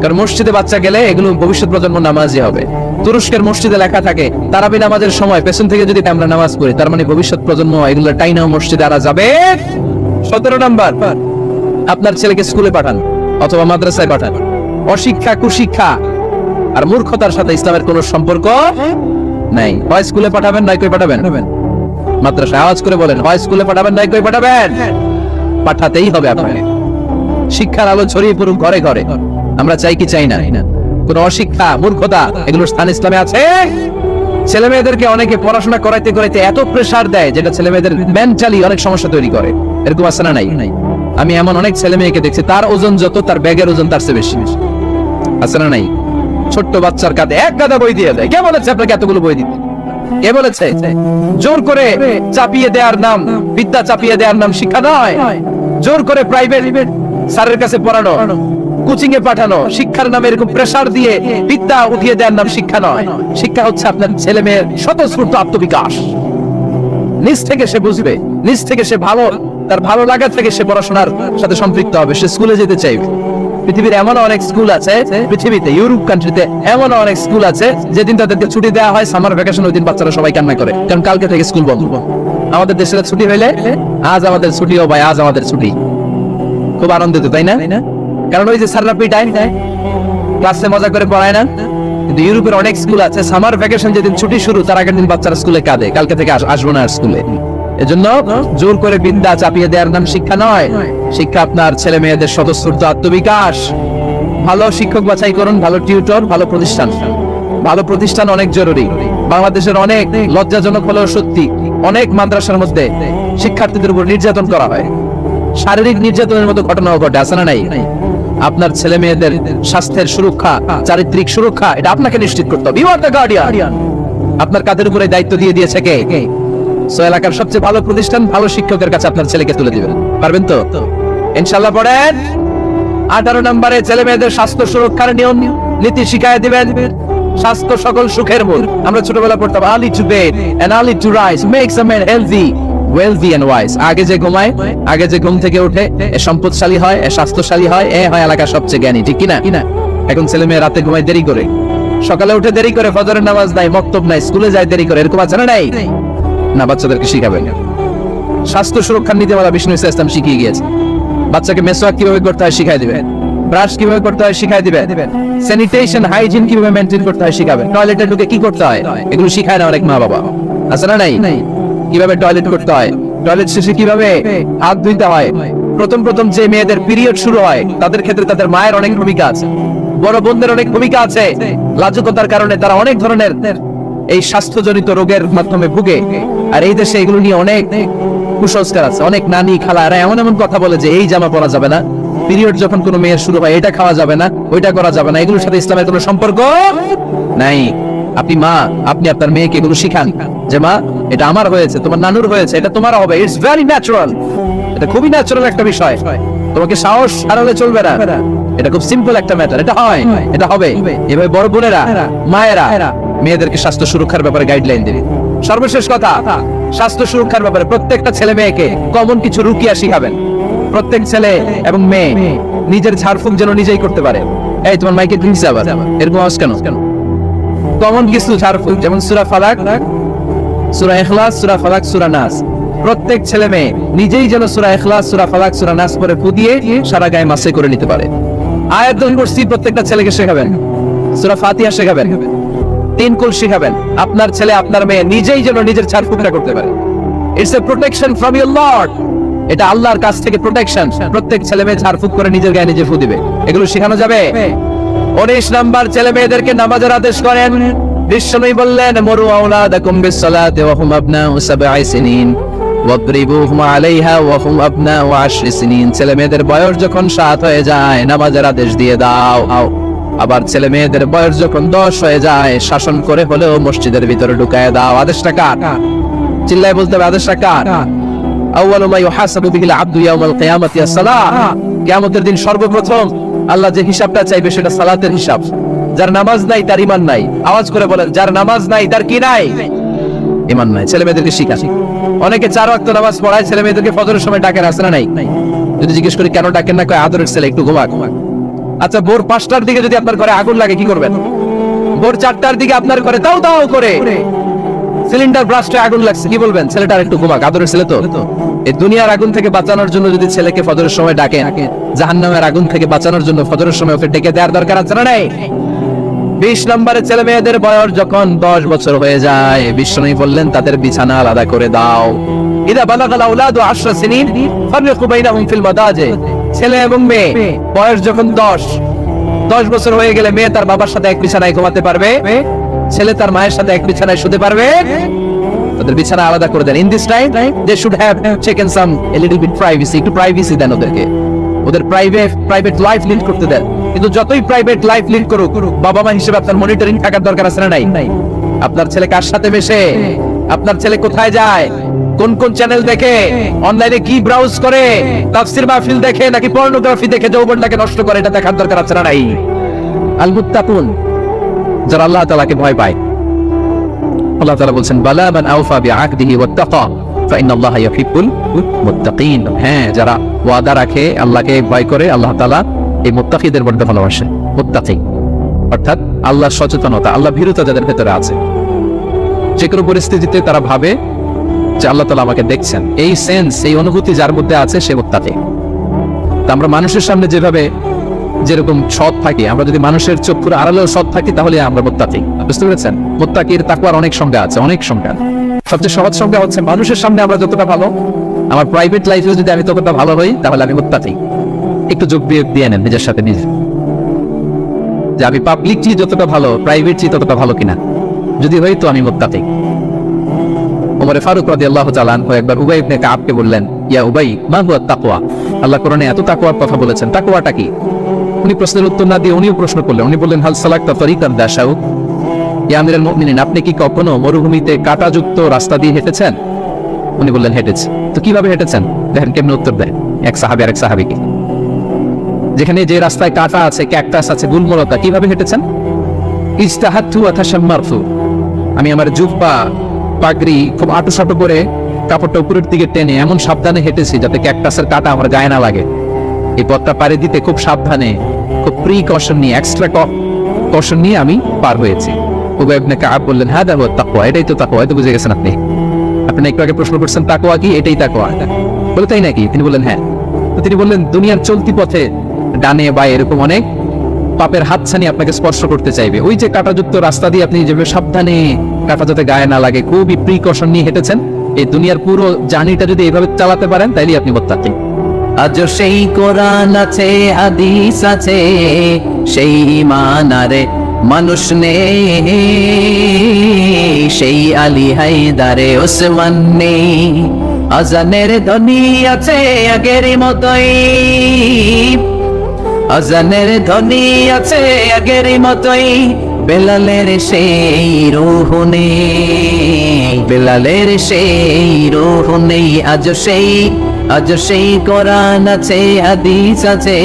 Speaker 1: কারণ মসজিদে বাচ্চা গেলে এগুলো ভবিষ্যৎ প্রজন্ম নামাজি হবে। তুরস্কের মসজিদে লেখা থাকে তারাবি নামাজের সময় পেছন থেকে যদি আমরা নামাজ পড়ি তার মানে ভবিষ্যৎ প্রজন্ম এগুলো টাইনাও মসজিদে আনা যাবে। 17 নাম্বার, আপনার ছেলেকে স্কুলে পাঠান অথবা মাদ্রাসায় পাঠান। অশিক্ষা, কুশিক্ষা আর মূর্খতার সাথে ইসলামের কোনো সম্পর্ক নাই। হয় স্কুলে পাঠাবেন, নাই কই পাঠাবেন। মাদ্রাসায় আওয়াজ করে বলেন, হয় স্কুলে পাঠাবেন, নাই কই পাঠাবেন। পাঠাতেই হবে আপনাকে। শিক্ষার আলো ছড়িয়ে পড়ুক ঘরে ঘরে, আমরা চাই কি চাই না। কোন অশিক্ষা, মূর্খতা এগুলোর স্থান ইসলামে আছে? ছেলে মেয়েদেরকে অনেকে পড়াশোনা করাইতে করাইতে এত প্রেসার দেয় যেটা ছেলে মেয়েদের মেন্টালি অনেক সমস্যা তৈরি করে। এরকম আছে না নাই? আমি এমন অনেক ছেলে মেয়েকে দেখছি তার ওজন যত তার ব্যাগের ওজন তার চেয়ে বেশি। আছে না নাই? ছোট্ট বাচ্চার কাঁধে 1 গাদা বই দিয়ে দেয়। কে বলেছে আপনাকে এতগুলো বই দিতে? কে বলেছে? জোর করে চাপিয়ে দেওয়ার নাম বিদ্যা, চাপিয়ে দেওয়ার নাম শিক্ষা নয়। জোর করে প্রাইভেট স্যারের কাছে পড়ানো, কোচিং এ পাঠানো, শিক্ষার নামে এরকম প্রেসার দিয়ে বিদ্যা উঠিয়ে দেওয়ার নাম শিক্ষা নয়। শিক্ষা হচ্ছে আপনার ছেলে মেয়ের স্বতঃস্ফূর্ত আত্মবিকাশ। নিজ থেকে সে বুঝবে, নিজ থেকে সে তার ভালো লাগা থেকে সে পড়াশোনার সাথে সম্পৃক্ত হবে, সে স্কুলে যেতে চাইবে। পৃথিবীর এমন অনেক স্কুল আছে, পৃথিবীতে ইউরোপ কান্ট্রিতে এমন অনেক স্কুল আছে যেদিন তাদেরকে ছুটি দেওয়া হয় সামার ভ্যাকেশন, ওই দিন বাচ্চারা সবাই কান্না করে, কারণ কালকে থেকে স্কুল বন্ধ। আমাদের দেশের ছুটি হইলে আজ আমাদের ছুটি, ও ভাই আজ আমাদের ছুটি, খুব আনন্দিত, তাই না? কারণ ওই যে স্যাররা পিটায়, ক্লাসে মজা করে পড়ায় না। কিন্তু ইউরোপের অনেক স্কুল আছে সামার ভ্যাকেশন যেদিন ছুটি শুরু তার আগের দিন বাচ্চারা স্কুলে কাঁদে, কালকে থেকে আসবো না আর স্কুলে। এজন্য জোর করে বিদ্যা চাপিয়ে দেওয়ার নাম শিক্ষা নয়। শিক্ষা আপনার ছেলে মেয়েদের স্বতঃস্ফূর্ত আত্মবিকাশ। ভালো শিক্ষক বাছাই করুন, ভালো টিউটর, ভালো প্রতিষ্ঠান। ভালো প্রতিষ্ঠান অনেক জরুরি। বাংলাদেশের অনেক লজ্জাজনক হলেও সত্যি, অনেক মাদ্রাসার মধ্যে শিক্ষার্থীদের উপর নির্যাতন করা হয়, শারীরিক নির্যাতনের মতো ঘটনাও ঘটে, আছে না নাই? আপনার ছেলে মেয়েদের স্বাস্থ্যের সুরক্ষা, চারিত্রিক সুরক্ষা, এটা আপনাকে নিশ্চিত করতে হবে। You are the guardian. আপনার কাঁধের উপরে দায়িত্ব দিয়ে দিয়েছে কে? সো এলাকার সবচেয়ে ভালো প্রতিষ্ঠান, ভালো শিক্ষকের কাছে আপনার ছেলেকে তুলে দিবেন। পারবেন তো? ইনশাআল্লাহ। পড়েন 18 নম্বরে ছেলে মেয়েদের স্বাস্থ্য সুরক্ষার নিয়ম নীতি শিখায় দিবেন। স্বাস্থ্য সকল সুখের মূল। আমরা ছোটবেলা পড়তাম early to bed and early to rise makes a man healthy, wealthy and wise. আগে যে ঘুমায়, আগে যে ঘুম থেকে ওঠে, এ সম্পদশালী হয়, এ স্বাস্থ্যশালী হয়, এ হয় এলাকার সবচেয়ে জ্ঞানী, ঠিক কি না? এখন ছেলে মেয়ে রাতে ঘুমায় দেরি করে, সকালে উঠে দেরি করে, ফজরের নামাজ নাই, মক্তব নাই, স্কুলে যায় দেরি করে, এরকম আছে না নাই? না, বাচ্চাদেরকে শিখাবেন। স্বাস্থ্য সুরক্ষার নীতিমালা বিষ্ণু ইসলাম শিখিয়ে গিয়েছে। বাচ্চাকে মেসওয়াক কিভাবে করতে হয় শিখাই দিবেন, ব্রাশ কিভাবে করতে হয় শিখাই দিবেন, স্যানিটেশন হাইজিন কিভাবে মেইনটেইন করতে হয় শিখাবেন, টয়লেটে ঢুকে কি করতে হয় এগুলো শিখায় না অনেক মা বাবা, আছে না নাই? কিভাবে টয়লেট করতে হয়, টয়লেট শেষে কিভাবে হাত ধুইতে হয়। প্রথম যে মেয়েদের পিরিয়ড শুরু হয় তাদের ক্ষেত্রে তাদের মায়ের অনেক ভূমিকা আছে, বড় বোনদের অনেক ভূমিকা আছে। লাজুকতার কারণে তারা অনেক ধরনের এই স্বাস্থ্যজনিত রোগের মাধ্যমে ভুগে। আর এই দেশে এগুলো নিয়ে অনেক কুসংস্কার আছে। অনেক নানি খালারা এমন কথা বলে যে এই জামা পরা যাবে না, পিরিয়ড যখন কোনো মেয়ের শুরু হয় এটা খাওয়া যাবে না, ওইটা করা যাবে না। এগুলোর সাথে ইসলামের কোনো সম্পর্ক নাই। আপনি মা, আপনি আপনার মেয়েকে এগুলো শিখান যে মা এটা আমার হয়েছে, তোমার নানুর হয়েছে, এটা তোমার হবে। ইটস ভেরি ন্যাচারাল, এটা খুবই ন্যাচারাল একটা বিষয়। তোমাকে সাহস হারালে চলবে না, এটা খুব সিম্পল একটা ম্যাটার। এটা হয়, এটা হবে। এভাবে বড় বোনেরা, মায়েরা মেয়েদেরকে স্বাস্থ্য সুরক্ষার ব্যাপারে গাইডলাইন দেবে। সর্বশেষ কথা, স্বাস্থ্য সুরক্ষার ব্যাপারে প্রত্যেকটা ছেলে মেয়েকে কমন কিছু রুকিয়া শিখাবেন। প্রত্যেক ছেলে এবং মেয়ে নিজের ঝাড়ফুঁক যেন নিজেই করতে পারে। এই তোমার মাইকে দিনছে আবার এরকম আওয়াজ কেন? কমন কিছু ঝাড়ফুঁক, যেমন সূরা ফালাক, সূরা ইখলাস, সূরা ফালাক, সূরা নাস। প্রত্যেক ছেলে মেয়ে নিজেই যেন সূরা ইখলাস, সূরা ফালাক, সূরা নাস পরে ফু দিয়ে সারা গায়ে মাসে করে নিতে পারে। আয়াতুল কুরসি প্রত্যেকটা ছেলেকে শেখাবেন, সূরা ফাতিহা শেখাবেন, 3 কুল শেখাবেন। আপনার ছেলে আপনার মেয়ে নিজেই যেন নিজের ঝাড়ফুঁকটা করতে পারে। It's a protection from your Lord. এটা আল্লাহর কাছ থেকে প্রোটেকশন। প্রত্যেক ছেলে মেয়ে ঝাড়ফুঁক করে নিজের গায়ে নিজে ফু দিবে। এগুলো শেখানো যাবে। 19 নাম্বার, ছেলে মেয়েদেরকে নামাজের আদেশ করেন। বিশ্বনবী বললেন মুরু আওলাদাকুম বিসসালাতি ওয়া হুম আবনাউ 7 সিনিন ওয়াদরিবুহুম আলাইহা ওয়া হুম আবনাউ 10 সিনিন। ছেলে মেয়েদের বয়স যখন 7 হয়ে যায় নামাজের আদেশ দিয়ে দাও। আবার ছেলে মেয়েদের বয়স যখন 10 হয়ে যায় শাসন করে হলেও মসজিদের ভিতরে ঢুকায় দাও। আদেশটা কার? চিল্লায় বলতে হবে আদেশটা কার? আউয়ালু মা ইউহাসাবু বিহিল আবদু ইয়াউমাল কিয়ামাতি আস-সালাহ। কিয়ামতের দিন সর্বপ্রথম আল্লাহ যে হিসাবটা চাইবে সেটা সালাতের হিসাব। যার নামাজ নাই তার ঈমান নাই। আওয়াজ করে বলেন, যার নামাজ নাই তার কি নাই? ঈমান নাই। ছেলে মেয়েদেরকে শিখান। অনেকে 4 ওয়াক্ত নামাজ পড়ায়, ছেলে মেয়েদেরকে ফজরের সময় ডাকেন, আসে না নাই? যদি জিজ্ঞেস করি কেন ডাকেন না, কয় আদরের ছেলে একটু ঘুমাক। আচ্ছা, ভোর 5টার দিকে যদি আপনার ঘরে আগুন লাগে কি করবেন? ভোর 4টার দিকে আপনার ঘরে দাও দাও করে সিলিন্ডার ব্রাস্টে আগুন লাগছে, কি বলবেন? ছেলেটার একটু ঘুমাক, আদরের ছেলে তো। এই দুনিয়ার আগুন থেকে বাঁচানোর জন্য যদি ছেলেকে ফজরের সময় ডাকেন, জাহান্নামের আগুন থেকে বাঁচানোর জন্য ফজরের সময় ওকে ডেকে দেওয়ার দরকার আছে না নাই? 20 নম্বরে, ছেলে মেয়েদের বয়স যখন 10 বছর হয়ে যায় বিশ্বনবী বললেন তাদের বিছানা আলাদা করে দাও। ইদা বালাগাল আওলাদু 10 সিনিন ফাররিকু বাইনাহুম ফিল মাদাজি। ছেলে এবং মেয়ে বয়স যখন 10 বছর হয়ে গেলে মেয়ে তার বাবার সাথে এক বিছানায় ঘুমাতে পারবে, ছেলে তার মায়ের সাথে এক বিছানায় শুতে পারবে। তাদের বিছানা আলাদা করে দেন। In this time they should have taken some a little bit privacy. একটু প্রাইভেসি দেন ওদেরকে, ওদের প্রাইভেট লাইফ লিড করতে দেন। কিন্তু যতই প্রাইভেট লাইফ লিড করুক, বাবা মা হিসেবে আপনার মনিটরিং থাকার দরকার আছে না নাই? আপনার ছেলে কার সাথে মেশে, আপনার ছেলে কোথায় যায়, কোন কোন চ্যানেল দেখে, অনলাইনে কি ব্রাউজ করে, তাফসীর মাহফিল দেখে নাকি পর্নোগ্রাফি দেখে যৌবনটাকে নষ্ট করে, এটা দেখার দরকার আছে না নাই? আল মুত্তাকুন, যারা আল্লাহ তাআলাকে ভয় পায়। আল্লাহ তাআলা বলেন বালা মান আওফা বিআকদিহি ওয়াত্তাকা ফাইনাল্লাহা ইউহিব্বুল মুত্তাকিন। হ্যাঁ, যারা ওয়াদা রাখে, আল্লাহকে ভয় করে, আল্লাহ তাআলা এই মুত্তাকিদের বড্ড ভালোবাসে। মুত্তাকি অর্থাৎ আল্লাহ সচেতনতা, আল্লাহ ভীরুতা যাদের ভেতরে আছে, যে কোনো পরিস্থিতিতে তারা ভাবে যে আল্লাহ তাআলা আমাকে দেখছেন, এই সেন্স, এই অনুভূতি যার মধ্যে আছে সে মুত্তাকি। তা আমরা মানুষের সামনে যেভাবে যেরকম সৎ থাকি, আমরা যদি মানুষের চক্ষুর আড়ালেও সৎ থাকি তাহলে আমরা মুত্তাকি। বুঝতে পেরেছেন? মুত্তাকির তাকওয়ার অনেক সংজ্ঞা আছে, অনেক সংজ্ঞা। সবচেয়ে সহজ সংজ্ঞা হচ্ছে মানুষের সামনে আমরা যতটা ভালো, আমার প্রাইভেট লাইফেও যদি আমি ততটা ভালো হই তাহলে আমি মুত্তাকি। একটু যোগ বিয়োগ দিয়ে নেন নিজের সাথে নিজে, যে আমি পাবলিকলি যতটা ভালো, প্রাইভেটলি ততটা ভালো কিনা। যদি হই তো আমি মুত্তাকি। ওমর ফারুক রাদিয়াল্লাহু তাআলা আনহু একবার উবাই ইবনে কাবকে বললেন, ইয়া উবাই, মা হুয়া তাকওয়া? আল্লাহ কোরআনে এত তাকওয়ার কথা বলেছেন, তাকওয়াটা কি? উনি প্রশ্নের উত্তর না দিয়ে উনিও প্রশ্ন করলেন। উনি বললেন, হাল সালাকতা তরিকান দা শাউক? ইয়া আমিরুল মুমিনিন, আপনি কি কখনো মরুভূমিতে কাঁটাযুক্ত রাস্তা দিয়ে হেঁটেছেন? উনি বললেন, হেঁটেছি। তো কিভাবে হেঁটেছেন? দেখেন কেমন উত্তর দেয় এক সাহাবী আরেক সাহাবীকে। যেখানে যে রাস্তায় কাঁটা আছে, ক্যাকটাস আছে, গুলমলতা, কিভাবে হেঁটেছেন? ইজতাহাদতু ওয়া তাশাম্মারতু, আমি আমার জুব্বা পাগড়ি খুব আঁটুসাঁটু করে কাপড়টা উপরের দিকে টেনে এমন সাবধানে হেঁটেছি যাতে ক্যাকটাসের কাঁটা আমার গায়ে না লাগে। এই পথটা পাড়ি দিতে খুব সাবধানে, খুব প্রিকশন নিয়ে, এক্সট্রা কশন নিয়ে আমি পার হয়েছি। উবাই ইবনে কাব বললেন, হ্যাঁ দেখো তাকওয়া, এটাই তো তাকওয়া। এটা বুঝে গেছেন আপনি? আপনি একটু আগে প্রশ্ন করছেন তাকওয়া কি, এটাই তাকওয়া। বলে তাই নাকি? তিনি বললেন হ্যাঁ। তো তিনি বললেন, দুনিয়ার চলতি পথে ডানে বা এরকম অনেক পাপের হাতছানি আপনাকে স্পর্শ করতে চাইবে, ওই যে কাঁটাযুক্ত রাস্তা দিয়ে আপনি যেভাবে সাবধানে, কাঁটা যাতে গায়ে না লাগে, খুবই প্রিকশন নিয়ে হেঁটেছেন, এই দুনিয়ার পুরো জার্নিটা যদি এইভাবে চালাতে পারেন তাইলে আপনি মুত্তাকি। আজ সেই কোরআন আছে, হাদিস আছে, সেই ঈমান আরে মানুষ নেই, সেই আলী হায়দারে ওসমান নেই। আজানের ধ্বনি আছে আগের মতোই, আজানের ধ্বনি আছে আগের মতোই, বেলালের সেই রূহ নেই, বেলালের সেই রূহ নেই। আজ সেই কোরআন আছে, হাদিস আছে,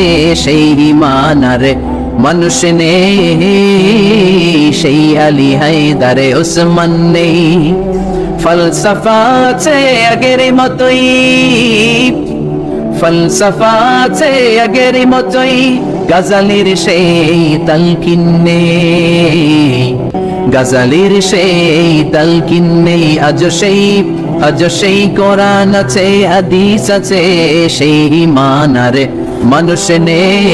Speaker 1: সেই ঈমান আর মানুষ নেই, সেই আলী হায়দারে ওসমান নেই। ফলসফা আছে আগের মতোই, ফলসফা আছে আগের মতোই, গাজালির সেই তালকিন নেই, গাজালির সেই তালকিন নেই। আজ সেই কোরআন আছে, হাদিস আছে, সেই ঈমান আর মানুষ নেই,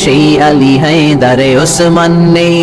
Speaker 1: সেই আলী হায়দারে ওসমান নেই।